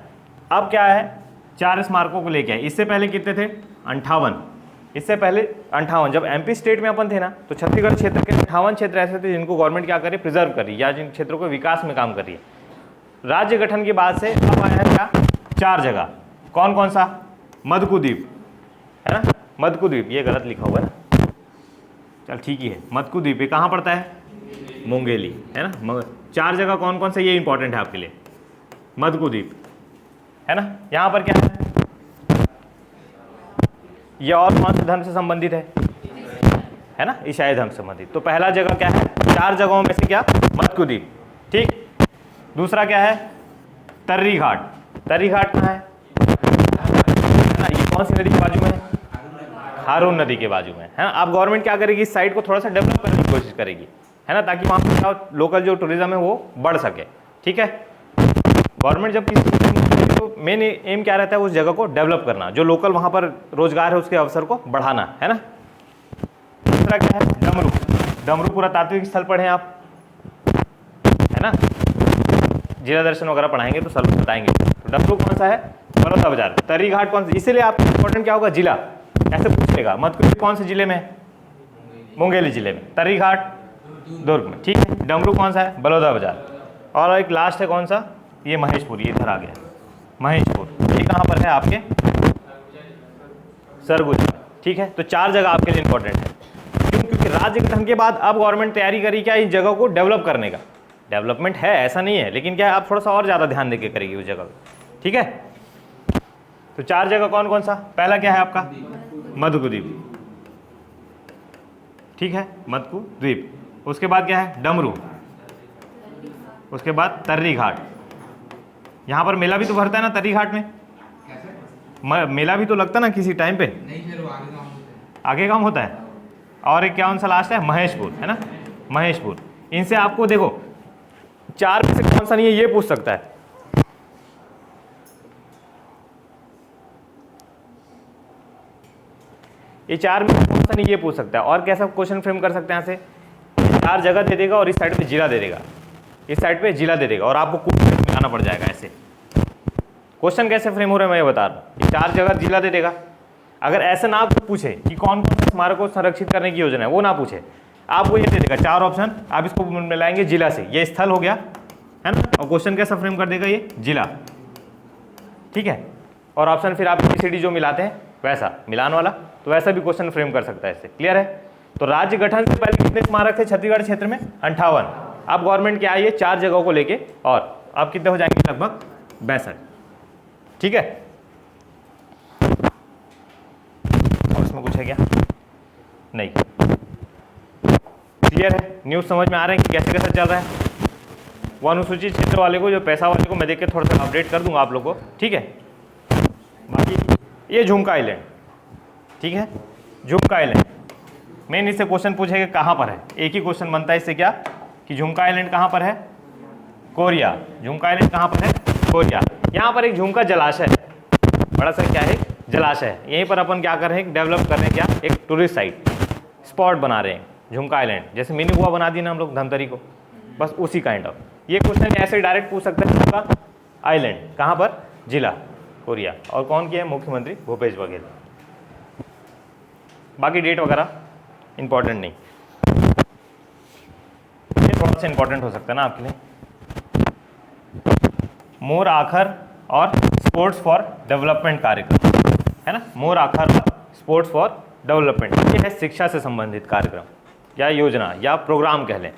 अब क्या है, 4 स्मारकों को लेके आए। इससे पहले कितने थे, 58। इससे पहले 58, जब एमपी स्टेट में अपन थे ना, तो छत्तीसगढ़ क्षेत्र के 58 क्षेत्र ऐसे थे जिनको गवर्नमेंट क्या कर रही है, प्रिजर्व कर रही है या जिन क्षेत्रों को विकास में काम कर रही है। राज्य गठन के बाद से अब आया है क्या, 4 जगह। कौन कौन सा, मदकू-द्वीप है ना, मदकू-द्वीप, ये गलत लिखा हुआ है ना, चल ठीक ही है। मदकू-द्वीप ये कहाँ पड़ता है, मुंगेली है ना। 4 जगह कौन कौन से, ये इंपॉर्टेंट है आपके लिए। मदकू-द्वीप है ना, यहाँ पर क्या है, ये और कौन से धर्म से संबंधित है ना, ईसाई धर्म से संबंधित। तो पहला जगह क्या है, 4 जगहों में से क्या, मदकू-द्वीप, ठीक। दूसरा क्या है, तर्री घाट। तर्री घाट कहाँ है ना, ये कौन सी नदी के बाजू में है, हारून नदी के बाजू में है ना। अब गवर्नमेंट क्या करेगी, इस साइट को थोड़ा सा डेवलप करने की कोशिश करेगी है ना, ताकि वहाँ पर लोकल जो टूरिज्म है वो बढ़ सके, ठीक है। गवर्नमेंट जब किसी तो मेन एम क्या रहता है, उस जगह को डेवलप करना, जो लोकल वहाँ पर रोजगार है उसके अवसर को बढ़ाना है ना। दूसरा क्या है, डमरू। डमरू पुरातात्विक स्थल पढ़े आप है ना, जिला दर्शन वगैरह पढ़ाएंगे तो सब बताएंगे। तो डमरू कौन सा है, बड़ौदा बाजार। तर्री घाट कौन सा, इसीलिए आपको इंपॉर्टेंट क्या होगा, जिला, ऐसे पूछेगा। मदकू कौन से जिले में है, मुंगेली जिले में। तर्री घाट दुर्ग में, ठीक है। डमरू कौन सा है, बड़ौदा बाजार। और एक लास्ट है कौन सा, ये महेशपुर, ये इधर आ गया महेशपुर, ये कहाँ पर है आपके, सरगुजा, ठीक है। तो 4 जगह आपके लिए इंपॉर्टेंट है, क्यों, क्योंकि राज्य गठन के बाद अब गवर्नमेंट तैयारी करी क्या, इस जगह को डेवलप करने का। डेवलपमेंट है ऐसा नहीं है, लेकिन क्या है, आप थोड़ा सा और ज़्यादा ध्यान देके करेगी उस जगह को, ठीक है। तो 4 जगह कौन कौन सा, पहला क्या है आपका, मदकू-द्वीप, ठीक है, मदकू-द्वीप। उसके बाद क्या है, डमरू। उसके बाद तर्री घाट। यहाँ पर मेला भी तो भरता है ना तर्री घाट में, मेला भी तो लगता है ना किसी टाइम पे, नहीं फिर आगे काम होता है। और एक क्या कौन सा लास्ट है, महेशपुर है ना, महेशपुर। इनसे आपको देखो 4 में से कौन सा नहीं है, ये पूछ सकता है। ये 4 में कौन सा नहीं, ये पूछ सकता है। और कैसा क्वेश्चन फ्रेम कर सकते हैं, यहाँ से 4 जगह दे देगा और इस साइड पे जिला दे देगा, इस साइड पे जिला दे देगा, और आपको कुछ मिलाना पड़ जाएगा। ऐसे क्वेश्चन कैसे फ्रेम हो रहा है मैं ये बता रहा हूँ। ये 4 जगह जिला दे देगा। अगर ऐसे ना आप पूछे कि कौन कौन से स्मारक को संरक्षित करने की योजना है, वो ना पूछे, आपको ये दे देगा 4 ऑप्शन, आप इसको मिलाएंगे जिला से, ये स्थल हो गया है ना, और क्वेश्चन कैसा फ्रेम कर देगा, ये जिला, ठीक है। और ऑप्शन फिर आप ABCD जो मिलाते हैं वैसा मिलान वाला, तो वैसा भी क्वेश्चन फ्रेम कर सकता है इससे, क्लियर है। तो राज्य गठन से पहले कितने स्मारक थे छत्तीसगढ़ क्षेत्र में, 58। अब गवर्नमेंट क्या आई है 4 जगहों को लेके, और अब कितने हो जाएंगे, लगभग 62, ठीक है। और इसमें कुछ है क्या, नहीं, क्लियर है। न्यूज़ समझ में आ रहे हैं कि कैसे कैसे चल रहा है। वो अनुसूचित क्षेत्र वाले को, जो पैसा वाले को मैं देख के थोड़ा सा अपडेट कर दूंगा आप लोग को, ठीक है। बाकी ये झुमका आइलैंड, ठीक है, झुमका आइलैंड मेन इससे क्वेश्चन पूछेगा कहाँ पर है। एक ही क्वेश्चन बनता है इससे क्या, कि झुमका आइलैंड कहाँ पर है, कोरिया। झुमका आइलैंड कहाँ पर है, कोरिया। यहाँ पर एक झुमका जलाशय है, बड़ा सा क्या है, जलाशय है। यहीं पर अपन क्या कर रहे हैं, डेवलप कर रहे हैं क्या, एक टूरिस्ट साइट स्पॉट बना रहे हैं, झुमका आइलैंड। जैसे मिनी गोवा बना दी ना हम लोग धमतरी को, बस उसी काइंड ऑफ। ये क्वेश्चन ऐसे डायरेक्ट पूछ सकते हैं, झुमका आइलैंड कहाँ पर, जिला कोरिया। और कौन किया है, मुख्यमंत्री भूपेश बघेल। बाकी डेट वगैरह इंपॉर्टेंट नहीं, ये थोड़ा सा इंपॉर्टेंट हो सकता है ना आपके लिए। मोर आखर और स्पोर्ट्स फॉर डेवलपमेंट कार्यक्रम है ना, मोर आखर और स्पोर्ट्स फॉर डेवलपमेंट, ये है शिक्षा से संबंधित कार्यक्रम या योजना या प्रोग्राम कह लें,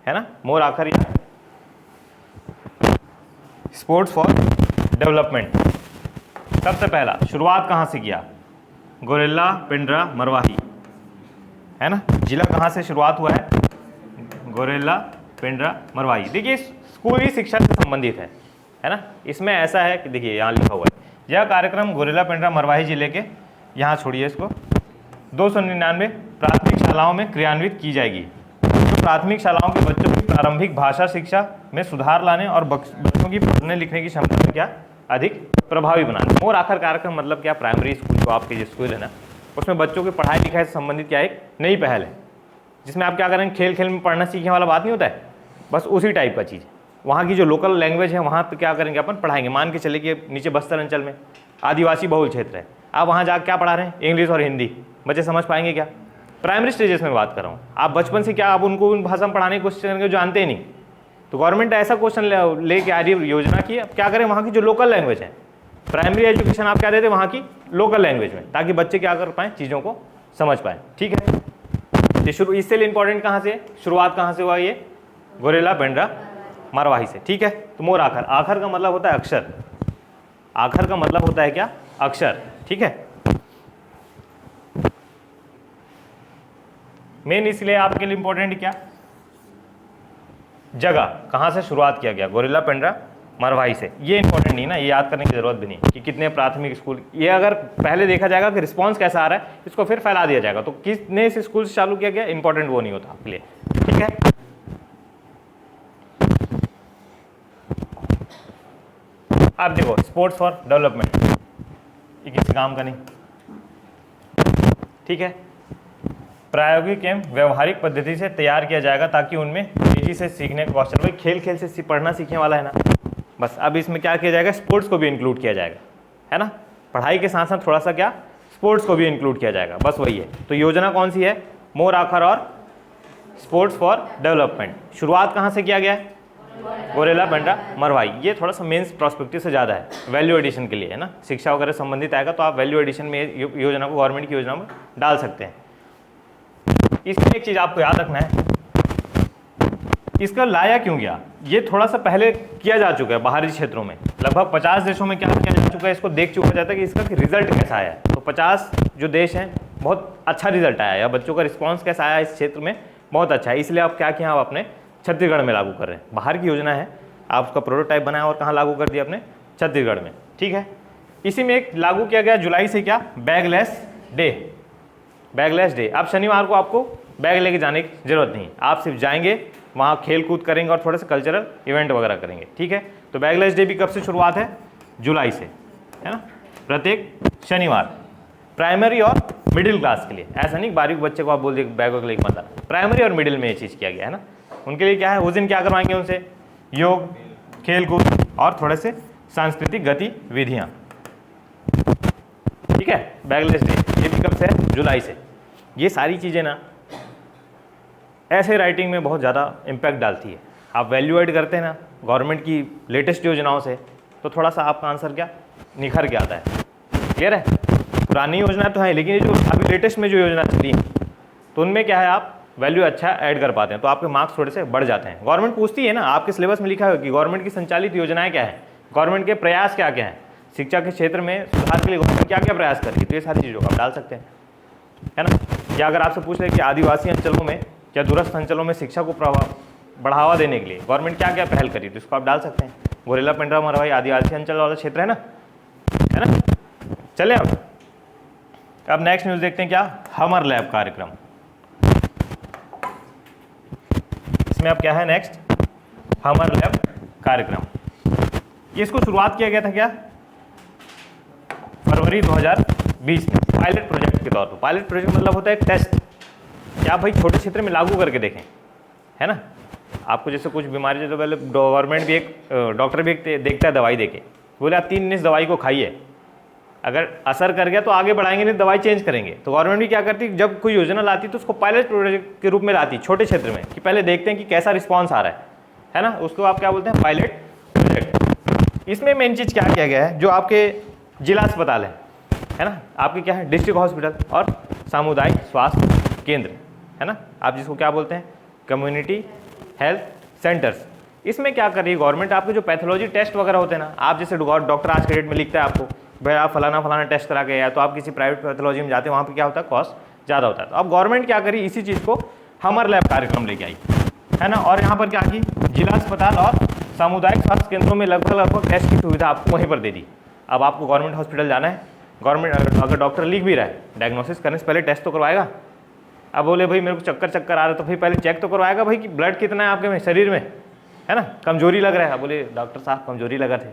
है ना। मोर आखर या स्पोर्ट्स फॉर डेवलपमेंट। सबसे पहला शुरुआत कहाँ से किया, गोरेला पिंडरा मरवाही, है ना। जिला कहाँ से शुरुआत हुआ है, गोरेला पिंडरा मरवाही। देखिए स्कूली शिक्षा से संबंधित है ना। इसमें ऐसा है कि देखिए यहाँ लिखा हुआ है, यह कार्यक्रम गोरेला पिंडरा मरवाही जिले के, यहाँ छोड़िए इसको, 299 प्राथमिक शालाओं में क्रियान्वित की जाएगी, जो प्राथमिक शालाओं के बच्चों की प्रारंभिक भाषा शिक्षा में सुधार लाने और बच्चों की पढ़ने लिखने की क्षमता में क्या अधिक प्रभावी बनाने। मोर आखर कार्यक्रम मतलब क्या, प्राइमरी स्कूल जो आपके जो स्कूल है ना, उसमें बच्चों की पढ़ाई लिखाई से संबंधित क्या एक नई पहल है, जिसमें आप क्या करेंगे, खेल खेल में पढ़ना सीखने वाला बात नहीं होता है, बस उसी टाइप का चीज़ है। वहाँ की जो लोकल लैंग्वेज है वहाँ पे क्या करेंगे अपन, पढ़ाएंगे। मान के चले कि नीचे बस्तर अंचल में आदिवासी बहुल क्षेत्र है, आप वहाँ जा क्या पढ़ा रहे हैं, इंग्लिश और हिंदी, बच्चे समझ पाएंगे क्या? प्राइमरी स्टेजेस में बात कर रहा हूँ। आप बचपन से क्या आप उनको उन भाषा में पढ़ाने की कोशिश करेंगे जो जानते ही नहीं। तो गवर्नमेंट ऐसा क्वेश्चन लेके आ रही है योजना की, अब क्या करें, वहाँ की जो लोकल लैंग्वेज है, प्राइमरी एजुकेशन आप क्या देते हैं वहाँ की लोकल लैंग्वेज में, ताकि बच्चे क्या कर पाएँ, चीज़ों को समझ पाएँ। ठीक है, ये शुरू इससे इंपॉर्टेंट कहाँ से, शुरुआत कहाँ से हुआ, ये गोरेला पेंड्रा मरवाही से। ठीक है, तो मोर आखर, आखर का मतलब होता है अक्षर, आखर का मतलब होता है क्या, अक्षर। ठीक है, मेन इसलिए आपके लिए इंपॉर्टेंट क्या, जगह कहाँ से शुरुआत किया गया, गोरेला पेंड्रा मरवाही से। ये इंपॉर्टेंट नहीं ना, ये याद करने की जरूरत भी नहीं कि कितने प्राथमिक स्कूल, ये अगर पहले देखा जाएगा कि रिस्पांस कैसा आ रहा है, इसको फिर फैला दिया जाएगा। तो कितने से स्कूल से चालू किया गया, इंपॉर्टेंट वो नहीं होता आपके लिए। ठीक है, आप देखो स्पोर्ट्स फॉर डेवलपमेंट, ये किसी काम का नहीं। ठीक है, प्रायोगिक एवं व्यवहारिक पद्धति से तैयार किया जाएगा ताकि उनमें तेजी से सीखने का कौशल, भाई खेल खेल से पढ़ना सीखने वाला है ना, बस। अब इसमें क्या किया जाएगा, स्पोर्ट्स को भी इंक्लूड किया जाएगा, है ना, पढ़ाई के साथ साथ थोड़ा सा क्या स्पोर्ट्स को भी इंक्लूड किया जाएगा, बस वही है। तो योजना कौन सी है, मोर आखर और स्पोर्ट्स फॉर डेवलपमेंट। शुरुआत कहाँ से किया गया है, गोरेला पेंड्रा मरवाही। ये थोड़ा सा मेंस प्रोस्पेक्टिव से ज़्यादा है, वैल्यू एडिशन के लिए, है ना, शिक्षा वगैरह संबंधित आएगा तो आप वैल्यू एडिशन में योजना को गवर्नमेंट की योजना में डाल सकते हैं। इसमें एक चीज़ आपको याद रखना है, इसका लाया क्यों गया, ये थोड़ा सा पहले किया जा चुका है बाहरी क्षेत्रों में, लगभग 50 देशों में क्या किया जा चुका है, इसको देख चुका जाता है कि इसका रिजल्ट कैसा आया है। तो 50 जो देश हैं बहुत अच्छा रिजल्ट आया है, बच्चों का रिस्पांस कैसा आया इस क्षेत्र में, बहुत अच्छा है। इसलिए आप क्या किया, आप अपने छत्तीसगढ़ में लागू कर रहे हैं। बाहर की योजना है, आप उसका प्रोटोटाइप बनाया और कहाँ लागू कर दिया, अपने छत्तीसगढ़ में। ठीक है, इसी में एक लागू किया गया जुलाई से क्या, बैगलेस डे, बैगलेस डे। अब शनिवार को आपको बैग लेके जाने की जरूरत नहीं, आप सिर्फ जाएंगे वहाँ खेल कूद करेंगे और थोड़े से कल्चरल इवेंट वगैरह करेंगे। ठीक है, तो बैगलेस डे भी कब से शुरुआत है, जुलाई से, है ना, प्रत्येक शनिवार, प्राइमरी और मिडिल क्लास के लिए। ऐसा नहीं बारीक बच्चे को आप बोल दिए बैग वगैरह लेके मत आना, प्राइमरी और मिडिल में ये चीज़ किया गया है ना। उनके लिए क्या है, उस दिन क्या करवाएंगे उनसे, योग, खेल कूद और थोड़े से सांस्कृतिक गतिविधियाँ। ठीक है, बैगलेस डे ये भी कब से है, जुलाई से। ये सारी चीज़ें ना ऐसे राइटिंग में बहुत ज़्यादा इम्पैक्ट डालती है। आप वैल्यू ऐड करते हैं ना गवर्नमेंट की लेटेस्ट योजनाओं से, तो थोड़ा सा आपका आंसर क्या निखर के आता है। क्लियर है, पुरानी योजना तो है, लेकिन ये जो अभी लेटेस्ट में जो योजना चली है तो उनमें क्या है, आप वैल्यू अच्छा ऐड कर पाते हैं, तो आपके मार्क्स थोड़े से बढ़ जाते हैं। गवर्नमेंट पूछती है ना, आपके सिलेबस में लिखा है कि गवर्नमेंट की संचालित योजनाएं क्या है, गवर्नमेंट के प्रयास क्या क्या हैं, शिक्षा के क्षेत्र में सुधार के लिए गवर्नमेंट क्या क्या प्रयास कर रही है, तो ये सारी चीज़ों को आप डाल सकते हैं, है ना। या अगर आपसे पूछ रहे कि आदिवासी अंचलों में या दूरस्थ अंचलों में शिक्षा को बढ़ावा देने के लिए गवर्नमेंट क्या क्या पहल करी, तो इसको आप डाल सकते हैं। गोरेला पेंड्रा मरवाही आदिवासी अंचल वाला क्षेत्र है ना। चले अब नेक्स्ट न्यूज़ देखते हैं, क्या हमर लैब कार्यक्रम। इसमें अब क्या है नेक्स्ट, हमर लैब कार्यक्रम। इसको शुरुआत किया गया था क्या, फरवरी 2020 में, पायलट प्रोजेक्ट के तौर पर। पायलट प्रोजेक्ट मतलब होता है एक टेस्ट, क्या भाई छोटे क्षेत्र में लागू करके देखें, है ना। आपको जैसे कुछ बीमारी, जैसे पहले गवर्नमेंट भी एक डॉक्टर भी एक देखता है दवाई देके, बोले आप 3 दिन इस दवाई को खाइए, अगर असर कर गया तो आगे बढ़ाएंगे, नहीं दवाई चेंज करेंगे। तो गवर्नमेंट भी क्या करती है, जब कोई योजना लाती तो उसको पायलट प्रोजेक्ट के रूप में लाती छोटे क्षेत्र में, कि पहले देखते हैं कि कैसा रिस्पॉन्स आ रहा है ना, उसको आप क्या बोलते हैं, पायलट प्रोजेक्ट। इसमें मेन चीज़ क्या किया गया है, जो आपके जिला अस्पताल है ना, आपके क्या है डिस्ट्रिक्ट हॉस्पिटल और सामुदायिक स्वास्थ्य केंद्र, है ना, आप जिसको क्या बोलते हैं कम्युनिटी हेल्थ सेंटर्स। इसमें क्या कर रही है गवर्नमेंट, आपके जो पैथोलॉजी टेस्ट वगैरह होते हैं ना, आप जैसे डॉक्टर आज के डेट में लिखता है आपको भाई आप फलाना टेस्ट करा के, या तो आप किसी प्राइवेट पैथोलॉजी में जाते हैं, वहाँ पे क्या होता है कॉस्ट ज़्यादा होता है। तो अब गवर्नमेंट क्या करी, इसी चीज़ को हमर लैब कार्यक्रम लेके आई, है ना, और यहाँ पर क्या की, जिला अस्पताल और सामुदायिक स्वास्थ्य केंद्रों में लगभग टेस्ट की सुविधा आपको वहीं पर दे दी। अब आपको गवर्नमेंट हॉस्पिटल जाना है, गवर्नमेंट अगर डॉक्टर लिख भी रहा है, डायग्नोसिस करने से पहले टेस्ट तो करवाएगा। अब बोले भाई मेरे को चक्कर आ रहा है, तो भाई पहले चेक तो करवाएगा भाई कि ब्लड कितना है आपके में शरीर में, है ना, कमजोरी लग रहा है। बोले डॉक्टर साहब कमजोरी लगा थे,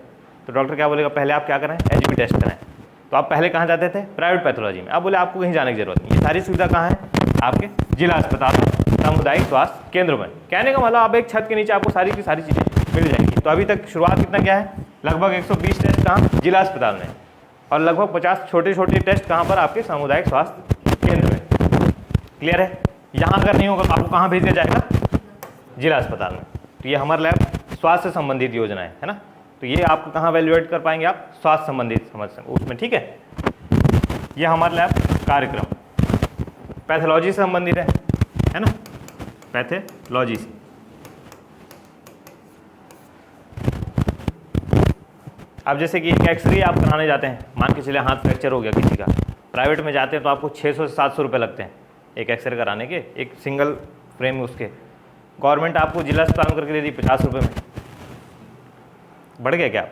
तो डॉक्टर क्या बोलेगा, पहले आप क्या कराएं, एचबी टेस्ट कराएं। तो आप पहले कहाँ जाते थे? प्राइवेट पैथोलॉजी में। अब बोले आपको कहीं जाने की जरूरत नहीं, ये सारी सुविधा कहाँ है? आपके जिला अस्पताल, सामुदायिक स्वास्थ्य केंद्र में। कहने का मतलब आप एक छत के नीचे आपको सारी की सारी चीज़ें मिल जाएंगी। तो अभी तक शुरुआत कितना क्या है? लगभग 120 टेस्ट कहाँ? जिला अस्पताल में, और लगभग 50 छोटे छोटे टेस्ट कहाँ पर? आपके सामुदायिक स्वास्थ्य केंद्र में। क्लियर है? यहाँ अगर नहीं होगा तो आपको कहाँ भेज दिया जाएगा? जिला अस्पताल में। तो ये हमारा लैब स्वास्थ्य से संबंधित योजना है ना। तो ये आपको कहाँ वैल्यूएट कर पाएंगे आप? स्वास्थ्य संबंधित समस्या उसमें, ठीक है। ये हमारा लैब कार्यक्रम पैथोलॉजी से संबंधित है ना, पैथोलॉजी से। अब जैसे कि एक एक्सरे आप कराने जाते हैं, मान के चलिए हाथ फ्रैक्चर हो गया किसी का, प्राइवेट में जाते हैं तो आपको 600 से 700 रुपये लगते हैं एक एक्सरे कराने के, एक सिंगल फ्रेम उसके। गवर्नमेंट आपको जिला अस्पताल में करके दे दी 50 रुपये में। बढ़ गया क्या?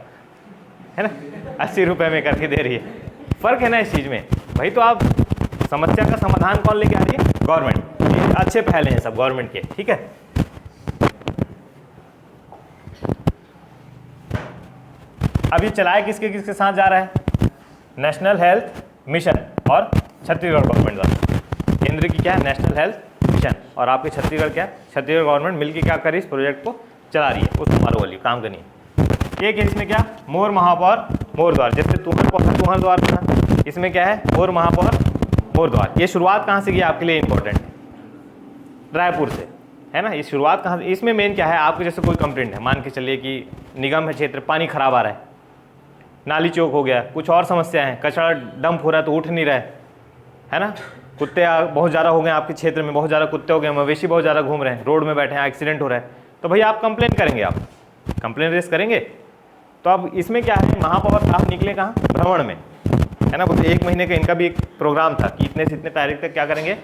है ना, 80 रुपये में करके दे रही है। फ़र्क है ना इस चीज़ में भाई। तो आप समस्या का समाधान कौन लेके आ रही है? गवर्नमेंट। ये अच्छे पहले हैं सब गवर्नमेंट के, ठीक है। अब ये चलाए किसके किसके साथ जा रहा है? नेशनल हेल्थ मिशन और छत्तीसगढ़ गवर्नमेंट द्वारा। केंद्र की क्या है? नेशनल हेल्थ मिशन, और आपके छत्तीसगढ़ क्या है? छत्तीसगढ़ गवर्नमेंट मिलकर क्या कर रही है? इस प्रोजेक्ट को चला रही है, उसको फॉलो वाली काम करनी है। एक इसमें क्या? मोर महापौर मोर द्वार, जैसे तुहर द्वार था, इसमें क्या है? मोर महापौर मोर द्वार। ये शुरुआत कहाँ से की आपके लिए इंपॉर्टेंट है? रायपुर से, है ना। ये शुरुआत कहाँ से? इसमें मेन क्या है? आपके जैसे कोई कंप्लेंट है, मान के चलिए कि निगम है क्षेत्र, पानी खराब आ रहा है, नाली चौक हो गया, कुछ और समस्या है, कचरा डंप हो रहा है तो उठ नहीं रहा है ना, कुत्ते बहुत ज़्यादा हो गए आपके क्षेत्र में, बहुत ज़्यादा कुत्ते हो गए, मवेशी बहुत ज़्यादा घूम रहे हैं, रोड में बैठे हैं, एक्सीडेंट हो रहा है, तो भैया आप कंप्लेन करेंगे, आप कंप्लेन रेस करेंगे। तो अब इसमें क्या है? महापौर साहब निकले कहाँ? भ्रमण में, है ना। बोलते 1 महीने का इनका भी एक प्रोग्राम था कि इतने से इतने तारीख तक क्या करेंगे,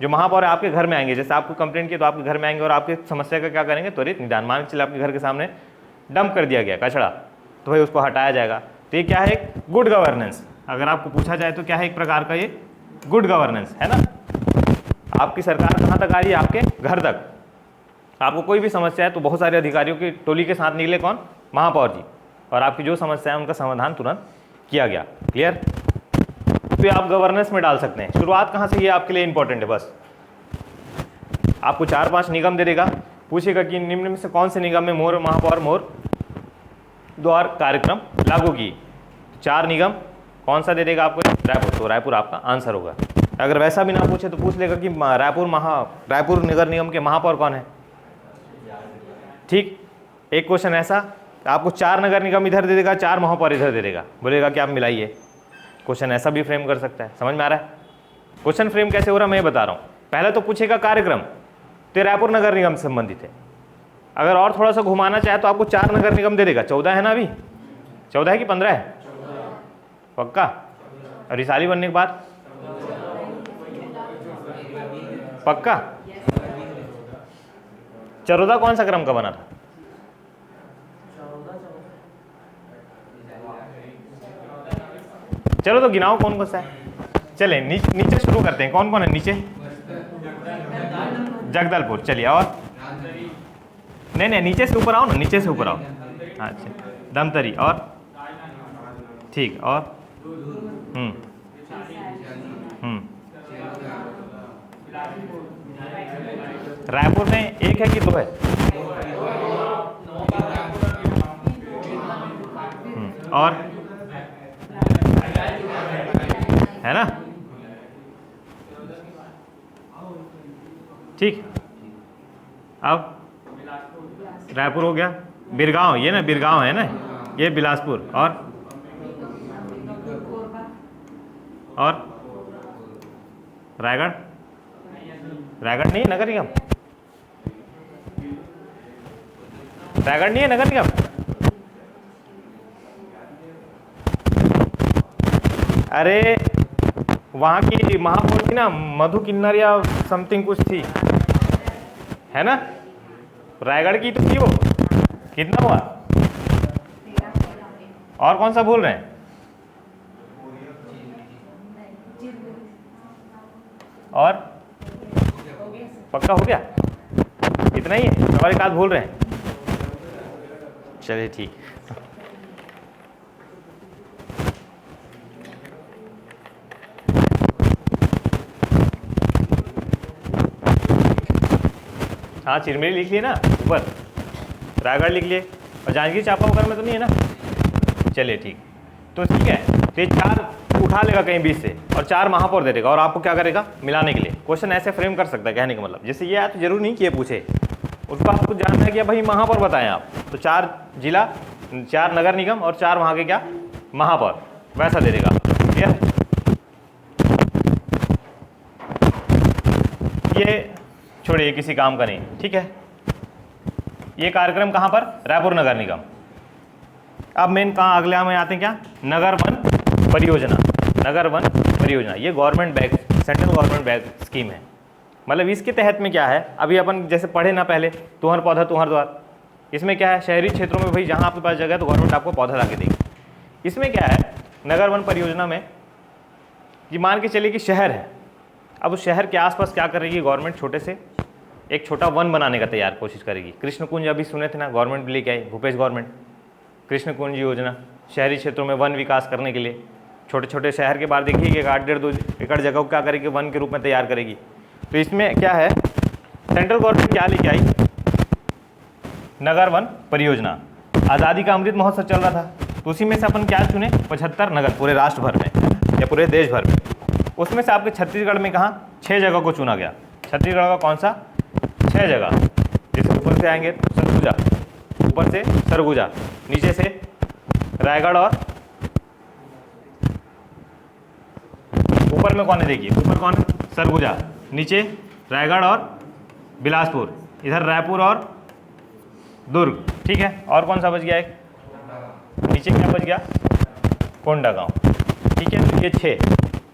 जो महापौर है आपके घर में आएंगे, जैसे आपको कंप्लेंट किया तो आपके घर में आएंगे और आपकी समस्या का क्या करेंगे? त्वरित निदान। मान के चलिए आपके घर के सामने डंप कर दिया गया कचरा, तो भाई उसको हटाया जाएगा। तो ये क्या है? एक गुड गवर्नेंस। अगर आपको पूछा जाए तो क्या है? एक प्रकार का ये गुड गवर्नेंस है ना। आपकी सरकार कहाँ तक आ रही है? आपके घर तक। आपको कोई भी समस्या है तो बहुत सारे अधिकारियों की टोली के साथ निकले कौन? महापौर जी, और आपकी जो समस्या है उनका समाधान तुरंत किया गया। क्लियर? तो ये आप गवर्नेंस में डाल सकते हैं। शुरुआत कहाँ से? ये आपके लिए इंपॉर्टेंट है। बस आपको 4-5 निगम दे देगा, पूछेगा कि निम्न में से कौन से निगम में मोर महापौर मोर द्वार कार्यक्रम लागू की। 4 निगम कौन सा दे देगा आपको? रायपुर। तो रायपुर आपका आंसर होगा। अगर वैसा भी ना पूछे तो पूछ लेगा कि रायपुर नगर निगम के महापौर कौन है। ठीक, एक क्वेश्चन ऐसा आपको 4 नगर निगम इधर दे देगा, 4 महापौर इधर दे देगा, बोलेगा कि आप मिलाइए। क्वेश्चन ऐसा भी फ्रेम कर सकता है। समझ में आ रहा है? क्वेश्चन फ्रेम कैसे हो रहा है मैं बता रहा हूँ। पहले तो पूछेगा कार्यक्रम, तो रायपुर नगर निगम से संबंधित है। अगर और थोड़ा सा घुमाना चाहे तो आपको 4 नगर निगम दे देगा। 14 है ना, अभी 14 है कि 15 है? पक्का? और रिसाली बनने के बाद पक्का? चरोदा कौन सा क्रम का बना था? चलो तो गिनाओ कौन कौन सा है। चले नीचे शुरू करते हैं। कौन कौन है नीचे? जगदलपुर। चलिए, और नहीं नीचे से ऊपर आओ ना, नीचे से ऊपर आओ। अच्छा, दमतरी, और ठीक, और रायपुर में 1 है कि 2 है? और है ना, ठीक। अब रायपुर हो गया, बिरगांव, ये ना बिरगांव है ना, ये बिलासपुर, और रायगढ़ नहीं है नगर निगम? रायगढ़ नहीं है नगर निगम? अरे वहाँ की महापौर थी ना, मधु किन्नर या समथिंग कुछ थी, है ना। रायगढ़ की तो थी वो। कितना हुआ? और कौन सा भूल रहे हैं? और पक्का हो गया? इतना ही है? और एक आध भूल रहे हैं? चलिए ठीक। हाँ चिरमिरी लिख लिए ना ऊपर, रायगढ़ लिख लिए, और जांजगीर चांपा वगैरह में तो नहीं है ना। चलिए ठीक, तो ठीक है, तो ये 4 उठा लेगा कहीं बीच से और 4 महापौर दे देगा और आपको क्या करेगा मिलाने के लिए। क्वेश्चन ऐसे फ्रेम कर सकता है, कहने का मतलब जैसे ये आया तो जरूरी नहीं कि ये पूछे, उसको आपको जानना है कि भाई महापौर बताएं आप, तो 4 जिला, 4 नगर निगम और 4 वहाँ के क्या महापौर, वैसा दे देगा। क्लियर, ये छोड़िए किसी काम का नहीं, ठीक है। ये कार्यक्रम कहाँ पर, रायपुर नगर निगम। अब मेन कहाँ अगले में आते हैं क्या, नगर वन परियोजना। नगर वन परियोजना ये government back, central government back scheme है। मतलब इसके तहत में क्या है, अभी अपन जैसे पढ़े ना पहले, तुहर पौधा तुहर द्वार, इसमें क्या है, शहरी क्षेत्रों में भाई जहाँ आपके पास जगह है तो गवर्नमेंट आपको पौधा ला के देगी। इसमें क्या है, नगर वन परियोजना में ये मान के चलिए कि शहर है, अब उस शहर के आसपास क्या करेगी गवर्नमेंट, छोटे से एक छोटा वन बनाने का तैयार कोशिश करेगी। कृष्ण कुंज अभी सुने थे ना, गवर्नमेंट भी लेके आई, भूपेश गवर्नमेंट, कृष्ण कुंज योजना, शहरी क्षेत्रों में वन विकास करने के लिए छोटे छोटे शहर के बाहर देखिए 1.5-2 एकड़ जगह को क्या करेगी, वन के रूप में तैयार करेगी। तो इसमें क्या है, सेंट्रल गवर्नमेंट क्या लेके आई, नगर वन परियोजना। आज़ादी का अमृत महोत्सव चल रहा था, तो उसी में से अपन क्या चुने, 75 नगर पूरे राष्ट्र भर में या पूरे देश भर में। उसमें से आपके छत्तीसगढ़ में कहाँ 6 जगह को चुना गया। छत्तीसगढ़ का कौन सा, 6 जगह, जिसके ऊपर से आएंगे सरगुजा, ऊपर से सरगुजा, नीचे से रायगढ़, और ऊपर में कौन है देखिए, ऊपर कौन, सरगुजा, नीचे रायगढ़ और बिलासपुर, इधर रायपुर और दुर्ग, ठीक है। और कौन सा बच गया एक, नीचे क्या बच गया, कोंडागांव, ठीक है। तो ये 6,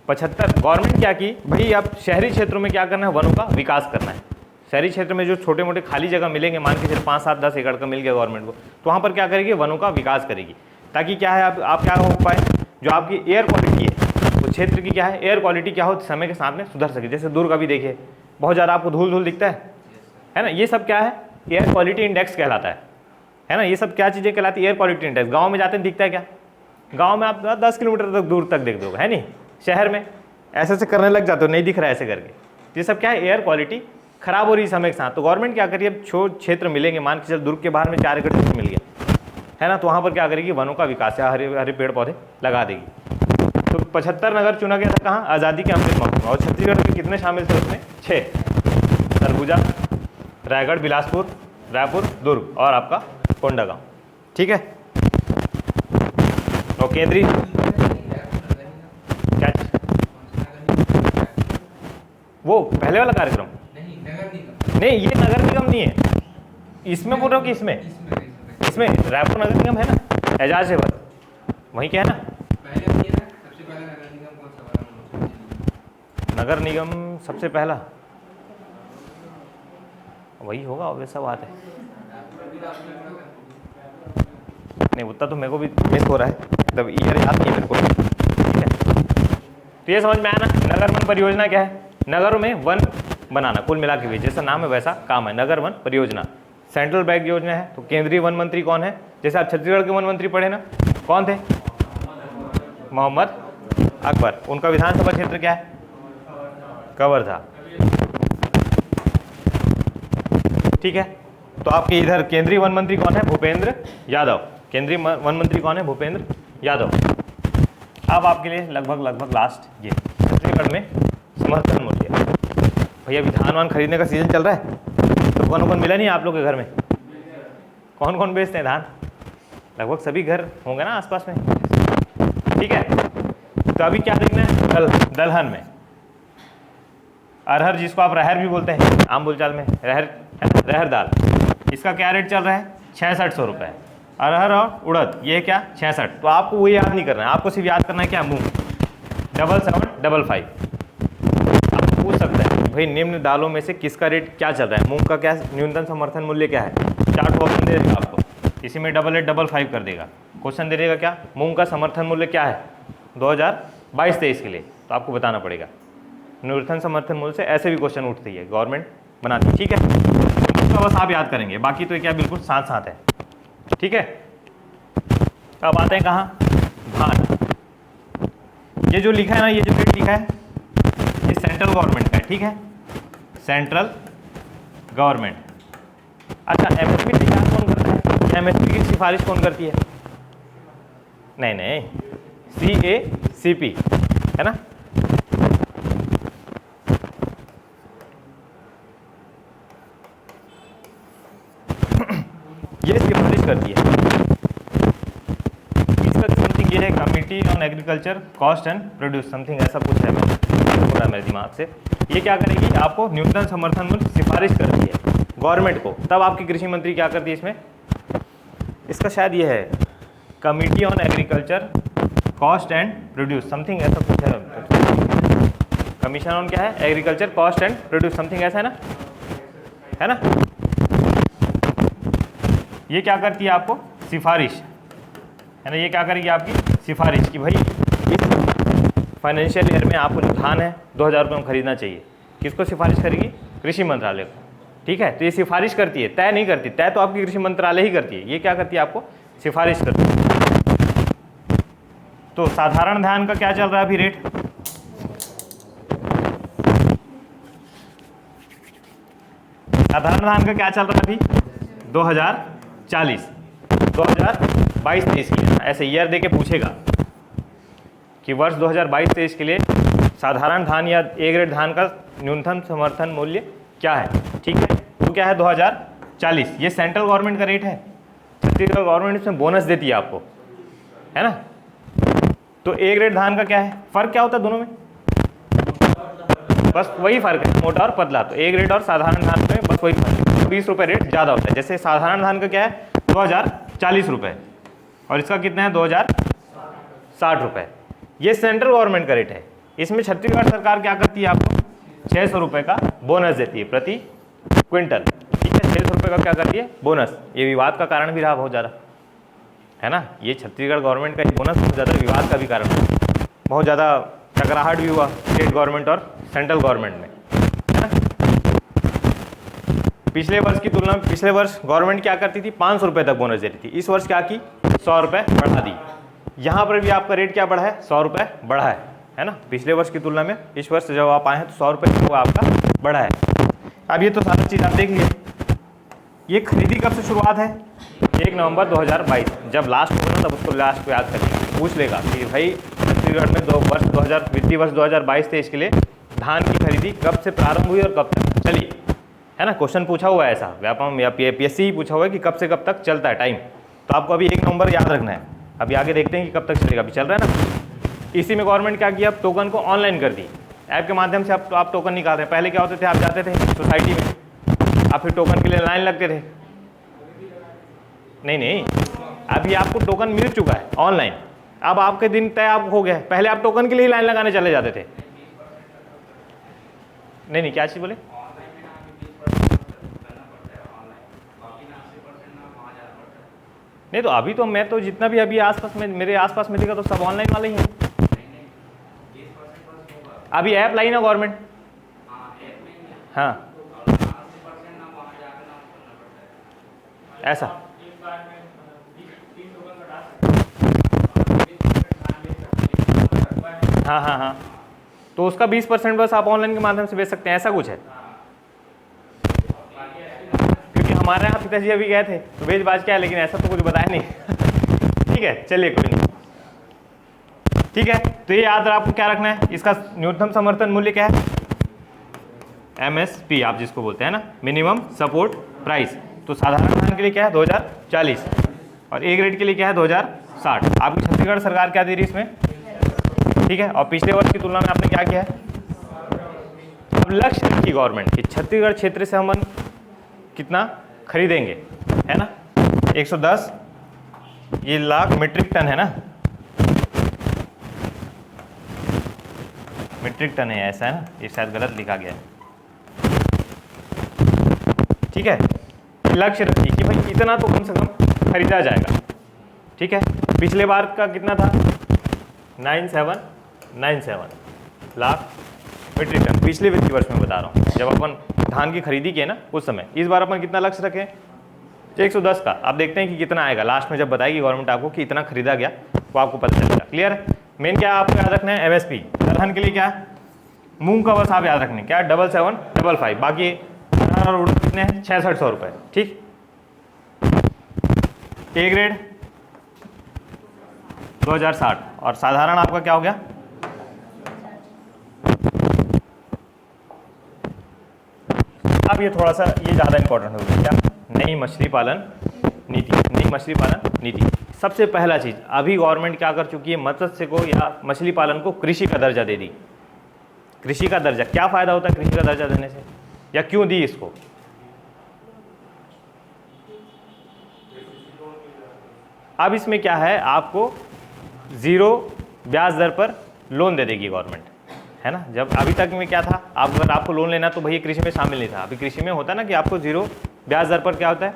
75 गवर्नमेंट क्या की भाई, अब शहरी क्षेत्रों में क्या करना है, वनों का विकास करना है। शहरी क्षेत्र में जो छोटे मोटे खाली जगह मिलेंगे, मान के चलिए 5, 7, 10 एकड़ का मिल गया गवर्नमेंट को, तो वहाँ पर क्या करेगी, वनों का विकास करेगी, ताकि क्या है आप क्या हो पाए, जो आपकी एयर क्वालिटी है उस क्षेत्र की क्या है, एयर क्वालिटी क्या हो समय के साथ में सुधर सके। जैसे दुर्ग अभी देखिए बहुत ज़्यादा आपको धूल धूल दिखता है ना, ये सब क्या है, एयर क्वालिटी इंडेक्स कहलाता है ना। ये सब क्या चीज़ें कहलाती है, एयर क्वालिटी इंडेक्स। गाँव में जाते हैं दिखता है क्या, गाँव में आप 10 किलोमीटर तक दूर तक देख दोगे, है नहीं। शहर में ऐसे ऐसे करने लग जाते हो, नहीं दिख रहा है ऐसे करके। ये सब क्या है, एयर क्वालिटी खराब हो रही है समय के साथ। तो गवर्नमेंट क्या करिए, अब छोटे क्षेत्र मिलेंगे, मान के चल दुर्ग के बाहर में 4 एकड़ क्षेत्र मिल गया है ना, तो वहाँ पर क्या करेगी, वनों का विकास है, हरे हरे पेड़ पौधे लगा देगी। तो 75 नगर चुना गया था कहाँ, आज़ादी के अमृत महोत्सव में। और छत्तीसगढ़ के कितने शामिल थे उसमें, 6, सरगुजा, रायगढ़, बिलासपुर, रायपुर, दुर्ग और आपका कोंडागांव, ठीक है। और केंद्रीय क्या, वो पहले वाला कार्यक्रम नहीं, ये नगर निगम नहीं है, इसमें बोल रहा हूँ कि इसमें रायपुर नगर निगम है ना, एजाज है वहीं क्या है ना, नगर निगम सबसे पहला वही होगा, वैसा बात है। नहीं उतना तो मेरे को भी मिस हो रहा है, मतलब ईयर याद नहीं मेरे को, ठीक है। तो ये समझ में आया ना, नगर वन परियोजना क्या है, नगरों में वन बनाना, कुल मिला के भी जैसा नाम है वैसा काम है, नगर वन परियोजना। सेंट्रल बैंक योजना है, तो केंद्रीय वन मंत्री कौन है, जैसे आप छत्तीसगढ़ के वन मंत्री पढ़े ना, कौन थे, मोहम्मद अकबर। उनका विधानसभा क्षेत्र क्या है, कवर्धा, ठीक है। तो आपके इधर केंद्रीय वन मंत्री कौन है, भूपेंद्र यादव। केंद्रीय वन मंत्री कौन है, भूपेंद्र यादव। अब आपके लिए लगभग लास्ट ये छत्तीसगढ़ में समर्थन मूल्य। भैया अभी धान वान खरीदने का सीजन चल रहा है, तो कौन मिला नहीं आप लोग के घर में, कौन कौन बेचते हैं धान, लगभग सभी घर होंगे ना आसपास में, ठीक है। तो अभी क्या देखना है, दलहन में अरहर, जिसको आप रहर भी बोलते हैं आम बोलचाल में, रहर दाल, इसका क्या रेट चल रहा है, 6600 रुपये। अरहर और उड़द ये क्या 66। तो आपको वो याद नहीं करना है, आपको सिर्फ याद करना है क्या, मूंग 7755। आपको पूछ सकता है भाई निम्न दालों में से किसका रेट क्या चल रहा है, मूंग का क्या न्यूनतम समर्थन मूल्य क्या है, 4 ऑप्शन दे देगा आपको, इसी में 8855 कर देगा। क्वेश्चन दे देगा क्या, मूंग का समर्थन मूल्य क्या है 2022-23 के लिए, तो आपको बताना पड़ेगा। न्यूनतम समर्थन मूल्य से ऐसे भी क्वेश्चन उठती है, गवर्नमेंट बनाती है, ठीक है। तो बस आप याद करेंगे, बाकी तो क्या बिल्कुल साथ साथ है, ठीक है। अब आते हैं कहाँ, धान। ये जो लिखा है ना, ये जो रेट लिखा है ये सेंट्रल गवर्नमेंट का है, ठीक है, सेंट्रल गवर्नमेंट। अच्छा एमएसपी तैयार कौन करता है, एमएसपी की सिफारिश कौन करती है? नहीं नहीं, CACP है ना। ये सिफारिश करती है। इसका समथिंग ये है, committee on agriculture cost and produce, something ऐसा कुछ है, हो रहा है मेरे दिमाग से। ये क्या करेगी, आपको न्यूनतम समर्थन मूल्य सिफारिश करती है गवर्नमेंट को। तब आपकी कृषि मंत्री क्या करती है इसमें, इसका शायद ये है committee on agriculture cost and produce, something ऐसा कुछ है। कमीशन ऑन क्या है, agriculture cost and produce, something ऐसा है ना। ये क्या करती है, आपको सिफारिश, है ना। ये क्या करेगी, आपकी सिफारिश कि भाई इस फाइनेंशियल ईयर में आपको जो धान है 2000 रुपये में खरीदना चाहिए। किसको सिफारिश करेगी, कृषि मंत्रालय को। ठीक है, तो ये सिफारिश करती है, तय नहीं करती। तय तो आपकी कृषि मंत्रालय ही करती है, ये क्या करती है, आपको सिफारिश करती है। तो साधारण धान का क्या चल रहा है अभी रेट, साधारण धान का क्या चल रहा है अभी 2040, 2022-23 के लिए ऐसे ईयर देके पूछेगा कि वर्ष 2022-23 के लिए साधारण धान या ए ग्रेड धान का न्यूनतम समर्थन मूल्य क्या है। ठीक है, तो क्या है 2040, ये सेंट्रल गवर्नमेंट का रेट है। छत्तीसगढ़ गवर्नमेंट इसमें बोनस देती है आपको, है ना। तो ए ग्रेड धान का क्या है, फर्क क्या होता है दोनों में, बस वही फर्क है, मोटा और पतला। तो ए ग्रेड और साधारण धान में बस वही फर्क है, 20 रुपये रेट ज़्यादा होता है। जैसे साधारण धान का क्या है 2040 रुपये और इसका कितना है 2060 रुपये। ये सेंट्रल गवर्नमेंट का रेट है। इसमें छत्तीसगढ़ सरकार क्या करती है, आपको 600 रुपये का बोनस देती है प्रति क्विंटल। ठीक है, 600 रुपये का क्या करती है, बोनस। ये विवाद का कारण भी रहा बहुत ज़्यादा, है ना। ये छत्तीसगढ़ गवर्नमेंट का ये बोनस बहुत ज़्यादा विवाद का भी कारण है, बहुत ज़्यादा टकराहट भी हुआ स्टेट गवर्नमेंट और सेंट्रल गवर्नमेंट में, है ना। पिछले वर्ष की तुलना में पिछले वर्ष गवर्नमेंट क्या करती थी, 500 रुपये तक बोनस देती थी। इस वर्ष क्या की, 100 रुपये बढ़ा दी। यहाँ पर भी आपका रेट क्या बढ़ा है, 100 रुपये बढ़ा है ना। पिछले वर्ष की तुलना में इस वर्ष जब आप आए हैं तो 100 रुपये वो आपका बढ़ा है। अब ये तो सारी चीज़ आप देख लिए। ये खरीदी कब से शुरुआत है, 1 नवंबर 2022। जब लास्ट होगा ना तब उसको लास्ट को याद करिए, पूछ लेगा कि भाई छत्तीसगढ़ में वित्तीय वर्ष 2022-23 के लिए धान की खरीदी कब से प्रारंभ हुई और कब तक चली, है ना। क्वेश्चन पूछा हुआ है ऐसा, व्यापम या PSC ही पूछा हुआ है कि कब से कब तक चलता है टाइम। तो आपको अभी 1 नवंबर याद रखना है। अभी आगे देखते हैं कि कब तक चलेगा, अभी चल रहा है ना। इसी में गवर्नमेंट क्या किया, अब टोकन को ऑनलाइन कर दी। ऐप के माध्यम से अब आप टोकन निकाल रहे हैं। पहले क्या होते थे, आप जाते थे सोसाइटी में, आप फिर टोकन के लिए लाइन लगते थे। नहीं, अभी आपको टोकन मिल चुका है ऑनलाइन। अब आपके दिन तय आप हो गया। पहले आप टोकन के लिए लाइन लगाने चले जाते थे। नहीं, क्या चीज़ बोले, नहीं तो अभी तो मैं तो जितना भी अभी आसपास में मेरे आसपास में देखा तो सब ऑनलाइन वाले ही हैं। अभी ऐप लाई ना गवर्नमेंट, हाँ ऐसा, हाँ, तो उसका 20% बस आप ऑनलाइन के माध्यम से बेच सकते हैं, ऐसा कुछ है। क्योंकि हमारे यहाँ पिताजी अभी गए थे तो बेच बाज क्या है, लेकिन ऐसा तो कुछ बताया नहीं। ठीक है, चलिए कोई नहीं। ठीक है, तो ये याद आपको क्या रखना है, इसका न्यूनतम समर्थन मूल्य क्या है, MSP आप जिसको बोलते हैं ना, मिनिमम सपोर्ट प्राइस। तो साधारण धान के लिए क्या है 2040 और ए ग्रेड के लिए क्या है 2060। आपकी छत्तीसगढ़ सरकार क्या दे रही है इसमें। ठीक है, और पिछले वर्ष की तुलना में आपने क्या किया है, अब लक्ष्य रखी गवर्नमेंट कि छत्तीसगढ़ क्षेत्र से हम कितना खरीदेंगे, है ना। 110 ये लाख मीट्रिक टन है ना, मीट्रिक टन है, ऐसा है ना, ये शायद गलत लिखा गया है। ठीक है, लक्ष्य रखिए कि भाई इतना तो कम से कम खरीदा जाएगा। ठीक है, पिछले बार का कितना था 9797 लाख मीट्रिक टन, पिछले वित्तीय वर्ष में बता रहा हूँ, जब अपन धान की खरीदी किए ना उस समय। इस बार अपन कितना लक्ष्य रखें 110 का। आप देखते हैं कि कितना आएगा, लास्ट में जब बताएगी गवर्नमेंट आपको कि इतना खरीदा गया वो आपको पता चलेगा। क्लियर है। मेन क्या आपको याद रखना है, MSP। दलहन के लिए क्या है, मूंग का बस आप याद रखने क्या 7755, बाकी और उड़द कितने हैं 6600 रुपये। ठीक, ए ग्रेड 2060 और साधारण आपका क्या हो गया? अब ये थोड़ा सा ये ज़्यादा इंपॉर्टेंट हो गया, क्या? नई मछली पालन नीति। नई मछली पालन नीति, सबसे पहला चीज़ अभी गवर्नमेंट क्या कर चुकी है, मत्स्य को या मछली पालन को कृषि का दर्जा दे दी। कृषि का दर्जा, क्या फ़ायदा होता है कृषि का दर्जा देने से, या क्यों दी इसको? अब इसमें क्या है, आपको 0 ब्याज दर पर लोन दे देगी गवर्नमेंट, है ना। जब अभी तक में क्या था, आप अगर आपको लोन लेना तो भैया कृषि में शामिल नहीं था। अभी कृषि में होता है ना कि आपको 0 ब्याज दर पर क्या होता है,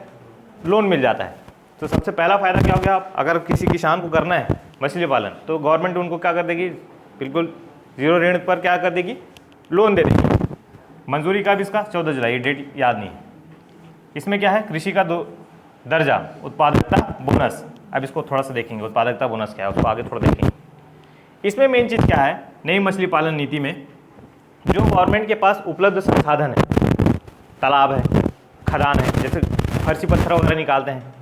लोन मिल जाता है। तो सबसे पहला फ़ायदा क्या हो गया, आप अगर किसी किसान को करना है मछली पालन तो गवर्नमेंट उनको क्या कर देगी, बिल्कुल 0 ऋण पर क्या कर देगी, लोन दे देगी। मंजूरी का भी इसका 14 जुलाई, डेट याद नहीं है। इसमें क्या है, कृषि का दर्जा, उत्पादकता बोनस। अब इसको थोड़ा सा देखेंगे, उत्पादकता बोनस क्या है उसको आगे थोड़ा देखेंगे। इसमें मेन चीज़ क्या है, नई मछली पालन नीति में जो गवर्नमेंट के पास उपलब्ध संसाधन है, तालाब है, खदान है, जैसे फर्शी पत्थर वगैरह निकालते हैं,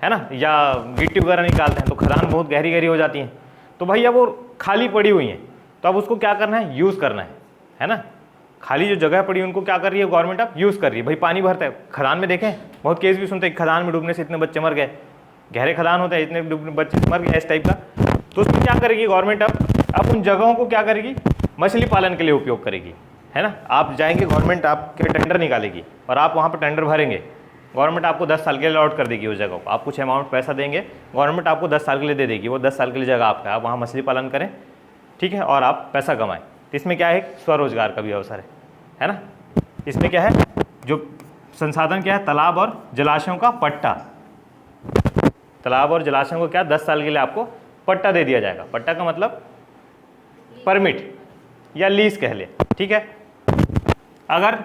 है ना, या गिट्टी वगैरह निकालते हैं तो खदान बहुत गहरी गहरी हो जाती हैं, तो भैया वो खाली पड़ी हुई हैं, तो अब उसको क्या करना है, यूज़ करना है ना। खाली जो जगह पड़ी है उनको क्या कर रही है गवर्नमेंट, अब यूज़ कर रही है। भाई पानी भरता है खदान में, देखें बहुत केस भी सुनते हैं खदान में डूबने से इतने बच्चे मर गए, गहरे खदान होते हैं इतने बच्चे मर गए, इस टाइप का। तो उसमें क्या करेगी गवर्नमेंट, अब उन जगहों को क्या करेगी, मछली पालन के लिए उपयोग करेगी, है ना। आप जाएंगे, गवर्नमेंट आपके टेंडर निकालेगी और आप वहाँ पर टेंडर भरेंगे, गवर्नमेंट आपको 10 साल के लिए अलॉट कर देगी उस जगह को। आप कुछ अमाउंट पैसा देंगे, गवर्नमेंट आपको 10 साल के लिए दे देगी, वो 10 साल के लिए जगह आपका, आप वहाँ मछली पालन करें, ठीक है, और आप पैसा कमाएं। तो इसमें क्या है, स्वरोजगार का भी अवसर है ना। इसमें क्या है, जो संसाधन क्या है, तालाब और जलाशयों का पट्टा। तालाब और जलाशयों को क्या 10 साल के लिए आपको पट्टा दे दिया जाएगा। पट्टा का मतलब परमिट या लीज कह ले, ठीक है। अगर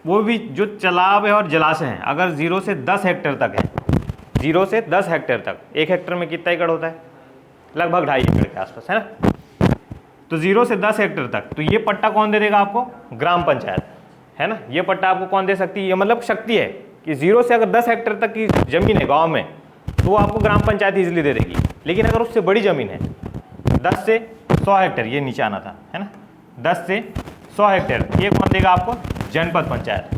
वो भी जो तालाब है और जलाशय हैं, अगर 0 से 10 हेक्टेयर तक है, 0 से 10 हेक्टेयर तक, 1 हेक्टेयर में कितना एकड़ होता है, लगभग 2.5 एकड़ के आसपास, है ना। तो 0 से 10 हेक्टेयर तक, तो ये पट्टा कौन दे देगा आपको, ग्राम पंचायत, है ना। ये पट्टा आपको कौन दे सकती है, ये मतलब शक्ति है कि 0 से अगर 10 हेक्टेयर तक की जमीन है गाँव में तो वो आपको ग्राम पंचायत ईजिली दे देगी। लेकिन अगर उससे बड़ी ज़मीन है, 10 से 100 हेक्टेयर, ये नीचे आना था, है ना, 10 से 100 हेक्टेयर, ये कौन देगा आपको, जनपद पंचायत।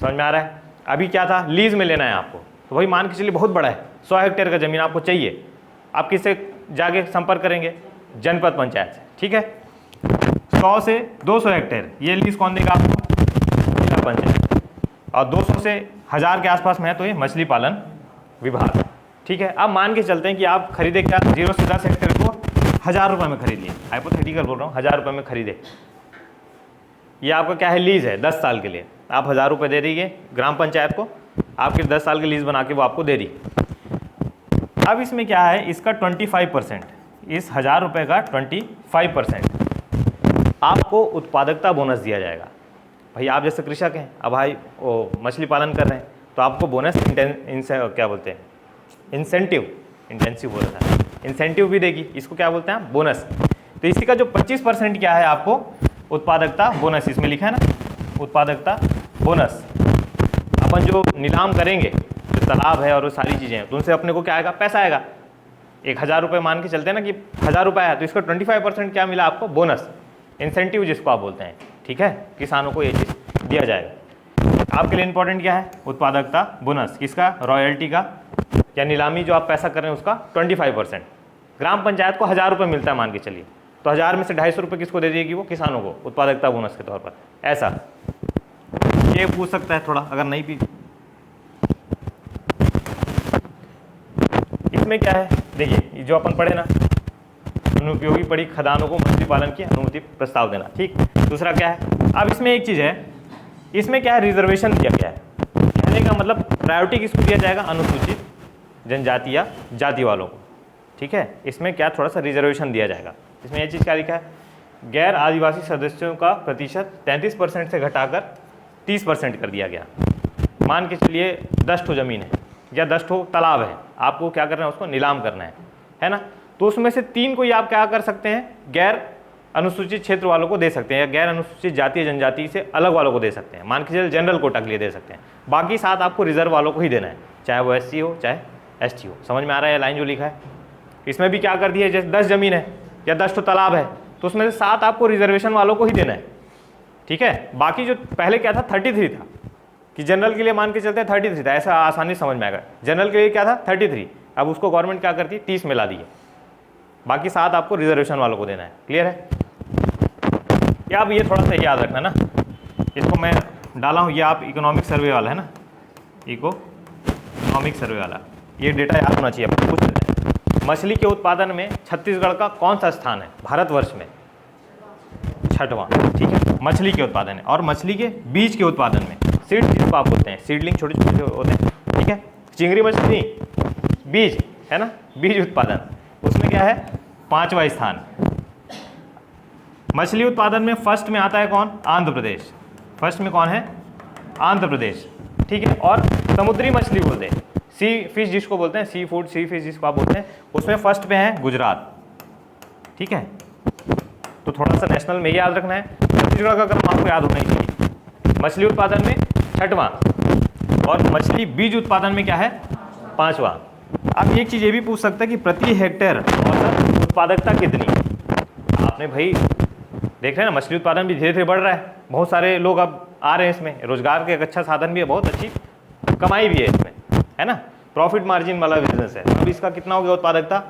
समझ में आ रहा है। अभी क्या था, लीज में लेना है आपको, तो भाई मान के चलिए बहुत बड़ा है, 100 हेक्टेयर का ज़मीन आपको चाहिए, आप किससे जाके संपर्क करेंगे, जनपद पंचायत से, ठीक है। 100 से 200 हेक्टेयर ये लीज कौन देगा आपको, जिला पंचायत। और 200 से 1000 के आसपास में है तो ये मछली पालन विभाग, ठीक है। अब मान के चलते हैं कि आप खरीदे क्या, 0 से 10 हेक्टेयर को 1000 रुपये में खरीद लिए, हाइपोथेटिकल बोल रहा हूँ, 1000 रुपये में खरीदे, ये आपका क्या है, लीज है 10 साल के लिए, आप 1000 रुपये दे दीजिए ग्राम पंचायत को, आपके 10 साल की लीज बना के वो आपको दे दी। अब इसमें क्या है, इसका 25%, इस 1000 रुपये का 25% आपको उत्पादकता बोनस दिया जाएगा। भाई आप जैसे कृषक हैं, अब भाई वो मछली पालन कर रहे हैं तो आपको बोनस क्या बोलते हैं, इंसेंटिव, इंटेंसिव बोल रहा था, इंसेंटिव भी देगी, इसको क्या बोलते हैं बोनस। तो इसी का जो 25% क्या है आपको उत्पादकता बोनस, इसमें लिखा है ना उत्पादकता बोनस। अपन जो नीलाम करेंगे, जो तालाब है और वो सारी चीज़ें हैं, तो उनसे अपने को क्या आएगा, पैसा आएगा। 1000 रुपये मान के चलते हैं ना कि 1000 रुपये आया, तो इसका 25% क्या मिला आपको, बोनस, इंसेंटिव जिसको आप बोलते हैं, ठीक है। किसानों को ये चीज़ दिया जाएगा। आपके लिए इंपॉर्टेंट क्या है, उत्पादकता बोनस, किसका, रॉयल्टी का, या नीलामी जो आप पैसा कर रहे हैं उसका 25%। ग्राम पंचायत को 1000 रुपये मिलता है मान के चलिए, तो 1000 में से 250 रुपये किसको दे देगी, वो किसानों को, उत्पादकता बोनस के तौर पर। ऐसा ये पूछ सकता है थोड़ा, अगर नहीं भी। इसमें क्या है, देखिए जो अपन पढ़े ना, अनुपयोगी पड़ी खदानों को मछली पालन की अनुमति प्रस्ताव देना, ठीक। दूसरा क्या है, अब इसमें एक चीज़ है, इसमें क्या है, रिजर्वेशन दिया गया है। कहने का मतलब प्रायोरिटी किसको दिया जाएगा, अनुसूचित जनजाति या जाति वालों को, ठीक है। इसमें क्या थोड़ा सा रिजर्वेशन दिया जाएगा। इसमें ये चीज़ क्या लिखा है, गैर आदिवासी सदस्यों का प्रतिशत 33% से घटाकर 30% कर दिया गया। मान के चलिए 10 ठो ज़मीन है या 10 ठो तालाब है, आपको क्या करना है, उसको नीलाम करना है ना। तो उसमें से 3 को ही आप क्या कर सकते हैं, गैर अनुसूचित क्षेत्र वालों को दे सकते हैं, या गैर अनुसूचित जाति जनजाति से अलग वालों को दे सकते हैं। मान के चलिए जनरल कोटा के लिए दे सकते हैं, बाकी 7 आपको रिजर्व वालों को ही देना है, चाहे वो SC हो चाहे STO। समझ में आ रहा है लाइन जो लिखा है? इसमें भी क्या कर दिया है, जैसे 10 जमीन है या 10 तो तालाब है, तो उसमें से 7 आपको रिजर्वेशन वालों को ही देना है, ठीक है। बाकी जो पहले क्या था 33 था, कि जनरल के लिए मान के चलते हैं 33 था, ऐसा आसानी समझ में आएगा। जनरल के लिए क्या था 33, अब उसको गवर्नमेंट क्या करती है 30 में ला दी है, बाकी 7 आपको रिजर्वेशन वालों को देना है। क्लियर है? या अब ये थोड़ा सा याद रखना ना, इसको मैं डाला हूँ, ये आप इकोनॉमिक सर्वे वाला है ना, इकोनॉमिक सर्वे वाला, ये डेटा याद होना चाहिए आपको। पूछ लेते हैं, मछली के उत्पादन में छत्तीसगढ़ का कौन सा स्थान है भारतवर्ष में? 6वां, ठीक है, मछली के उत्पादन है। और मछली के बीज के उत्पादन में, सीड जिसको आप बोलते हैं, सीडलिंग छोटे छोटे होते हैं, ठीक है, चिंगरी मछली बीज है ना, बीज उत्पादन, उसमें क्या है 5वां स्थान। मछली उत्पादन में फर्स्ट में आता है कौन? आंध्र प्रदेश। फर्स्ट में कौन है? आंध्र प्रदेश, ठीक है। और समुद्री मछली बोलते हैं, सी फिश जिसको बोलते हैं, सी फूड सी फिश जिसको आप बोलते हैं, उसमें फर्स्ट पे है गुजरात, ठीक है। तो थोड़ा सा नेशनल में याद रखना है, छत्तीसगढ़ का क्रम आपको याद होना ही चाहिए। मछली उत्पादन में 6वां और मछली बीज उत्पादन में क्या है 5वां। अब एक चीज़ ये भी पूछ सकता है कि प्रति हेक्टेयर औसत उत्पादकता कितनी? आपने भाई देख रहे हैं ना, मछली उत्पादन भी धीरे धीरे बढ़ रहा है, बहुत सारे लोग अब आ रहे हैं इसमें, रोजगार का एक अच्छा साधन भी है, बहुत अच्छी कमाई भी है इसमें, है ना, प्रॉफिट मार्जिन वाला बिजनेस है। अब इसका कितना हो गया उत्पादकता?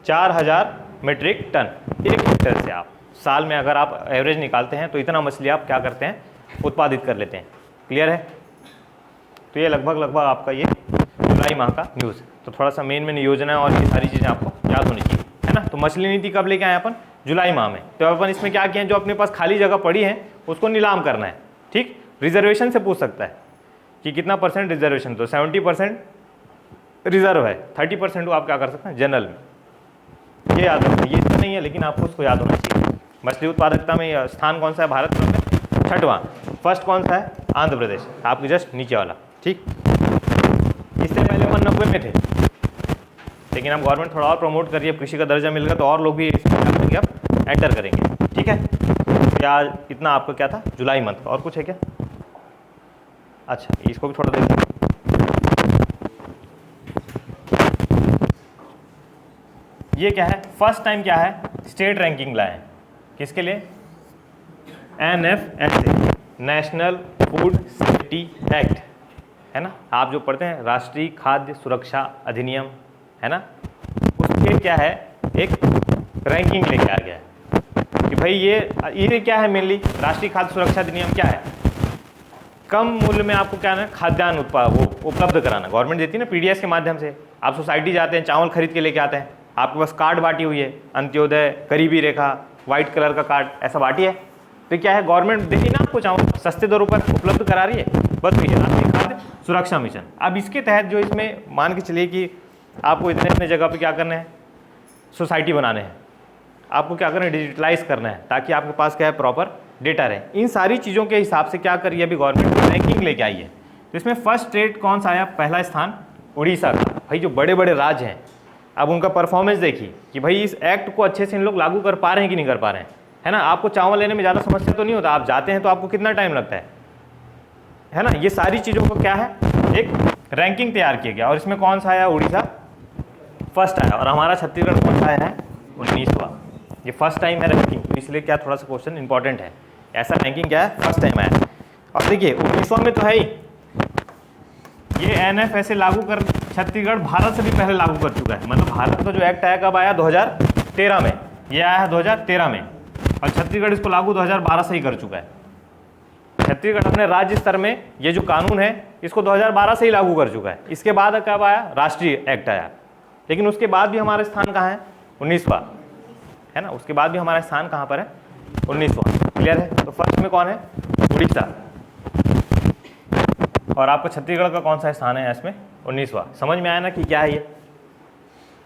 4000 मीट्रिक टन एक हेक्टेयर से। आप साल में अगर आप एवरेज निकालते हैं तो इतना मछली आप क्या करते हैं उत्पादित कर लेते हैं। क्लियर है? तो ये लगभग आपका ये जुलाई माह का न्यूज़ है। तो थोड़ा सा मेन योजना और ये सारी चीज़ें आपको याद होनी चाहिए, है ना। तो मछली नीति कब लेके आए अपन? जुलाई माह में। तो अपन इसमें क्या किया है, जो अपने पास खाली जगह पड़ी है उसको नीलाम करना है, ठीक। रिजर्वेशन से पूछ सकता है कि कितना % रिजर्वेशन, तो 70% रिजर्व है, 30% आप क्या कर सकते हैं जनरल में। ये याद रखना, ये इसका नहीं है लेकिन आपको उसको याद होना चाहिए। मछली उत्पादकता में स्थान कौन सा है भारत में? 6वां। फर्स्ट कौन सा है? आंध्र प्रदेश, आपके जस्ट नीचे वाला, ठीक। इससे पहले अपन 90 में थे, लेकिन अब गवर्नमेंट थोड़ा और प्रमोट कर रही है, कृषि का दर्जा मिल गया तो और लोग भी इसमें क्या करेंगे, अब एंटर करेंगे, ठीक है। क्या इतना आपका क्या था जुलाई मंथ का, और कुछ है क्या? अच्छा, इसको भी थोड़ा देख, ये क्या है, फर्स्ट टाइम क्या है स्टेट रैंकिंग लाए, किसके लिए? NFSA, national food safety act, है ना, आप जो पढ़ते हैं राष्ट्रीय खाद्य सुरक्षा अधिनियम, है ना, उसके क्या है एक रैंकिंग लेके आ गया है कि भाई ये क्या है मेनली, राष्ट्रीय खाद्य सुरक्षा अधिनियम क्या है? कम मूल्य में आपको क्या है खाद्यान्न वो उपलब्ध कराना, गवर्नमेंट देती है ना PDS के माध्यम से। आप सोसाइटी जाते हैं, चावल खरीद के लेके आते हैं, आपके पास कार्ड बांटी हुई है, अंत्योदय, गरीबी रेखा, व्हाइट कलर का कार्ड, ऐसा बांटी है। तो क्या है, गवर्नमेंट देखिए ना आपको चावल सस्ते दरों पर उपलब्ध करा रही है, बस ये राष्ट्रीय खाद्य सुरक्षा मिशन। अब इसके तहत जो इसमें मान के चलिए कि आपको इतने इतने जगह पे क्या करना है, सोसाइटी बनाने हैं, आपको क्या करना है डिजिटलाइज करना है, ताकि आपके पास क्या है प्रॉपर डेटा रहे। इन सारी चीज़ों के हिसाब से क्या करिए अभी गवर्नमेंट रैंकिंग लेके आई है। तो इसमें फर्स्ट स्टेट कौन सा आया? पहला स्थान उड़ीसा का। भाई जो बड़े बड़े राज्य हैं, अब उनका परफॉर्मेंस देखिए कि भाई इस एक्ट को अच्छे से इन लोग लागू कर पा रहे हैं कि नहीं कर पा रहे हैं, है ना। आपको चावल लेने में ज़्यादा समस्या तो नहीं होता, आप जाते हैं तो आपको कितना टाइम लगता है ना। ये सारी चीज़ों को क्या है एक रैंकिंग तैयार किया गया, और इसमें कौन सा आया? उड़ीसा फर्स्ट आया, और हमारा छत्तीसगढ़ कौन सा आया है? 19वां। ये फर्स्ट टाइम है रैंकिंग, तो इसलिए क्या थोड़ा सा क्वेश्चन इंपॉर्टेंट है, ऐसा रैंकिंग क्या है फर्स्ट टाइम आया। और देखिए 19वां में तो है ही, ये NFSA लागू कर छत्तीसगढ़ भारत से भी पहले लागू कर चुका है। मतलब भारत का जो एक्ट आया कब आया? 2013 में, ये आया है 2013 में, और छत्तीसगढ़ इसको लागू 2012 से ही कर चुका है। छत्तीसगढ़ अपने राज्य स्तर में ये जो कानून है इसको 2012 से ही लागू कर चुका है। इसके बाद कब आया? राष्ट्रीय एक्ट आया, लेकिन उसके बाद भी हमारा स्थान कहाँ है? 19वां, है ना। उसके बाद भी हमारा स्थान कहाँ पर है? 19वां। क्लियर है? तो फर्स्ट में कौन है? उड़ीसा। और आपको छत्तीसगढ़ का कौन सा स्थान है इसमें? 19वां। समझ में आया ना कि क्या है ये,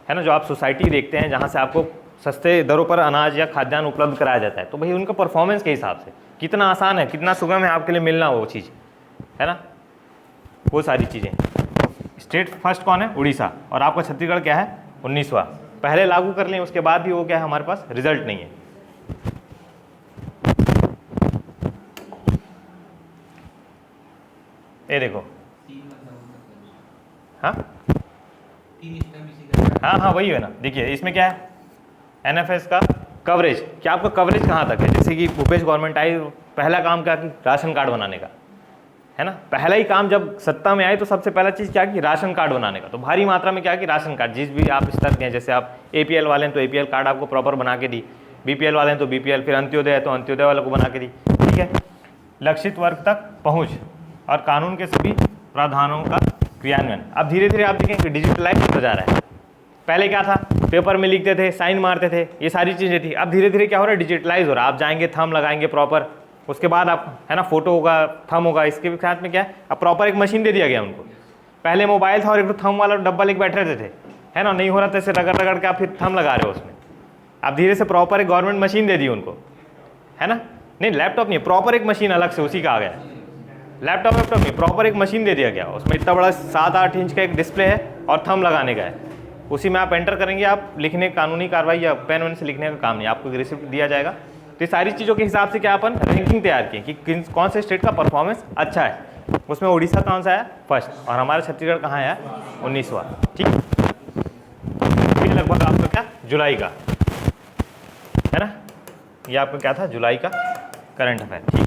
है ना। जो आप सोसाइटी देखते हैं जहाँ से आपको सस्ते दरों पर अनाज या खाद्यान्न उपलब्ध कराया जाता है, तो भाई उनका परफॉर्मेंस के हिसाब से कितना आसान है, कितना सुगम है आपके लिए मिलना वो चीज़, है ना, वो सारी चीज़ें। स्टेट फर्स्ट कौन है? उड़ीसा। और आपका छत्तीसगढ़ क्या है? 19वां। पहले लागू कर लें, उसके बाद भी वो क्या है हमारे पास रिजल्ट नहीं है। ये देखो, हाँ हाँ हाँ वही है ना, देखिए इसमें क्या है, एनएफएस का कवरेज, क्या आपका कवरेज कहाँ तक है। जैसे कि भूपेश गवर्नमेंट आई, पहला काम क्या कि राशन कार्ड बनाने का, है ना। पहला ही काम जब सत्ता में आए तो सबसे पहला चीज़ क्या कि राशन कार्ड बनाने का। तो भारी मात्रा में क्या कि राशन कार्ड, जिस भी आप स्तर के हैं, जैसे आप एपीएल वाले हैं तो एपीएल कार्ड आपको प्रॉपर बना के दी, बीपीएल वाले हैं तो बीपीएल, फिर अंत्योदय है तो अंत्योदय वालों को बना के दी, ठीक है। लक्षित वर्ग तक पहुँच और कानून के सभी प्रावधानों का क्रियान्वयन। अब धीरे धीरे आप देखेंगे डिजिटलाइज होता जा रहा है। पहले क्या था, पेपर में लिखते थे, साइन मारते थे, ये सारी चीज़ें थी। अब धीरे धीरे क्या हो रहा है, डिजिटलाइज हो रहा है। आप जाएंगे, थंब लगाएंगे प्रॉपर, उसके बाद आप, है ना, फोटो होगा, थंब होगा। इसके भी साथ में क्या है, अब प्रॉपर एक मशीन दे दिया गया उनको। पहले मोबाइल था और एक थंब वाला डब्बा लेके बैठे रहते थे, है ना, नहीं हो रहा था, ऐसे रगड़ रगड़ के आप फिर थंब लगा रहे हो उसमें। अब धीरे से प्रॉपर एक गवर्नमेंट मशीन दे दी उनको, है ना। नहीं लैपटॉप नहीं, प्रॉपर एक मशीन अलग से उसी का आ गया। लैपटॉप नहीं, प्रॉपर एक मशीन दे दिया गया, उसमें इतना बड़ा 7-8 इंच का एक डिस्प्ले है और थंब लगाने का है। उसी में आप एंटर करेंगे, आप लिखने कानूनी कार्रवाई या पेन वेन से लिखने का काम नहीं, आपको रिसिप्ट दिया जाएगा। तो ये सारी चीज़ों के हिसाब से क्या अपन रैंकिंग तैयार की कि कौन से स्टेट का परफॉर्मेंस अच्छा है। उसमें उड़ीसा कौन सा है, फर्स्ट, और हमारा छत्तीसगढ़ कहाँ है, 19वां, ठीक। ये लगभग आपका क्या, जुलाई का, है ना, ये आपका क्या था, जुलाई का करंट अफेयर, ठीक।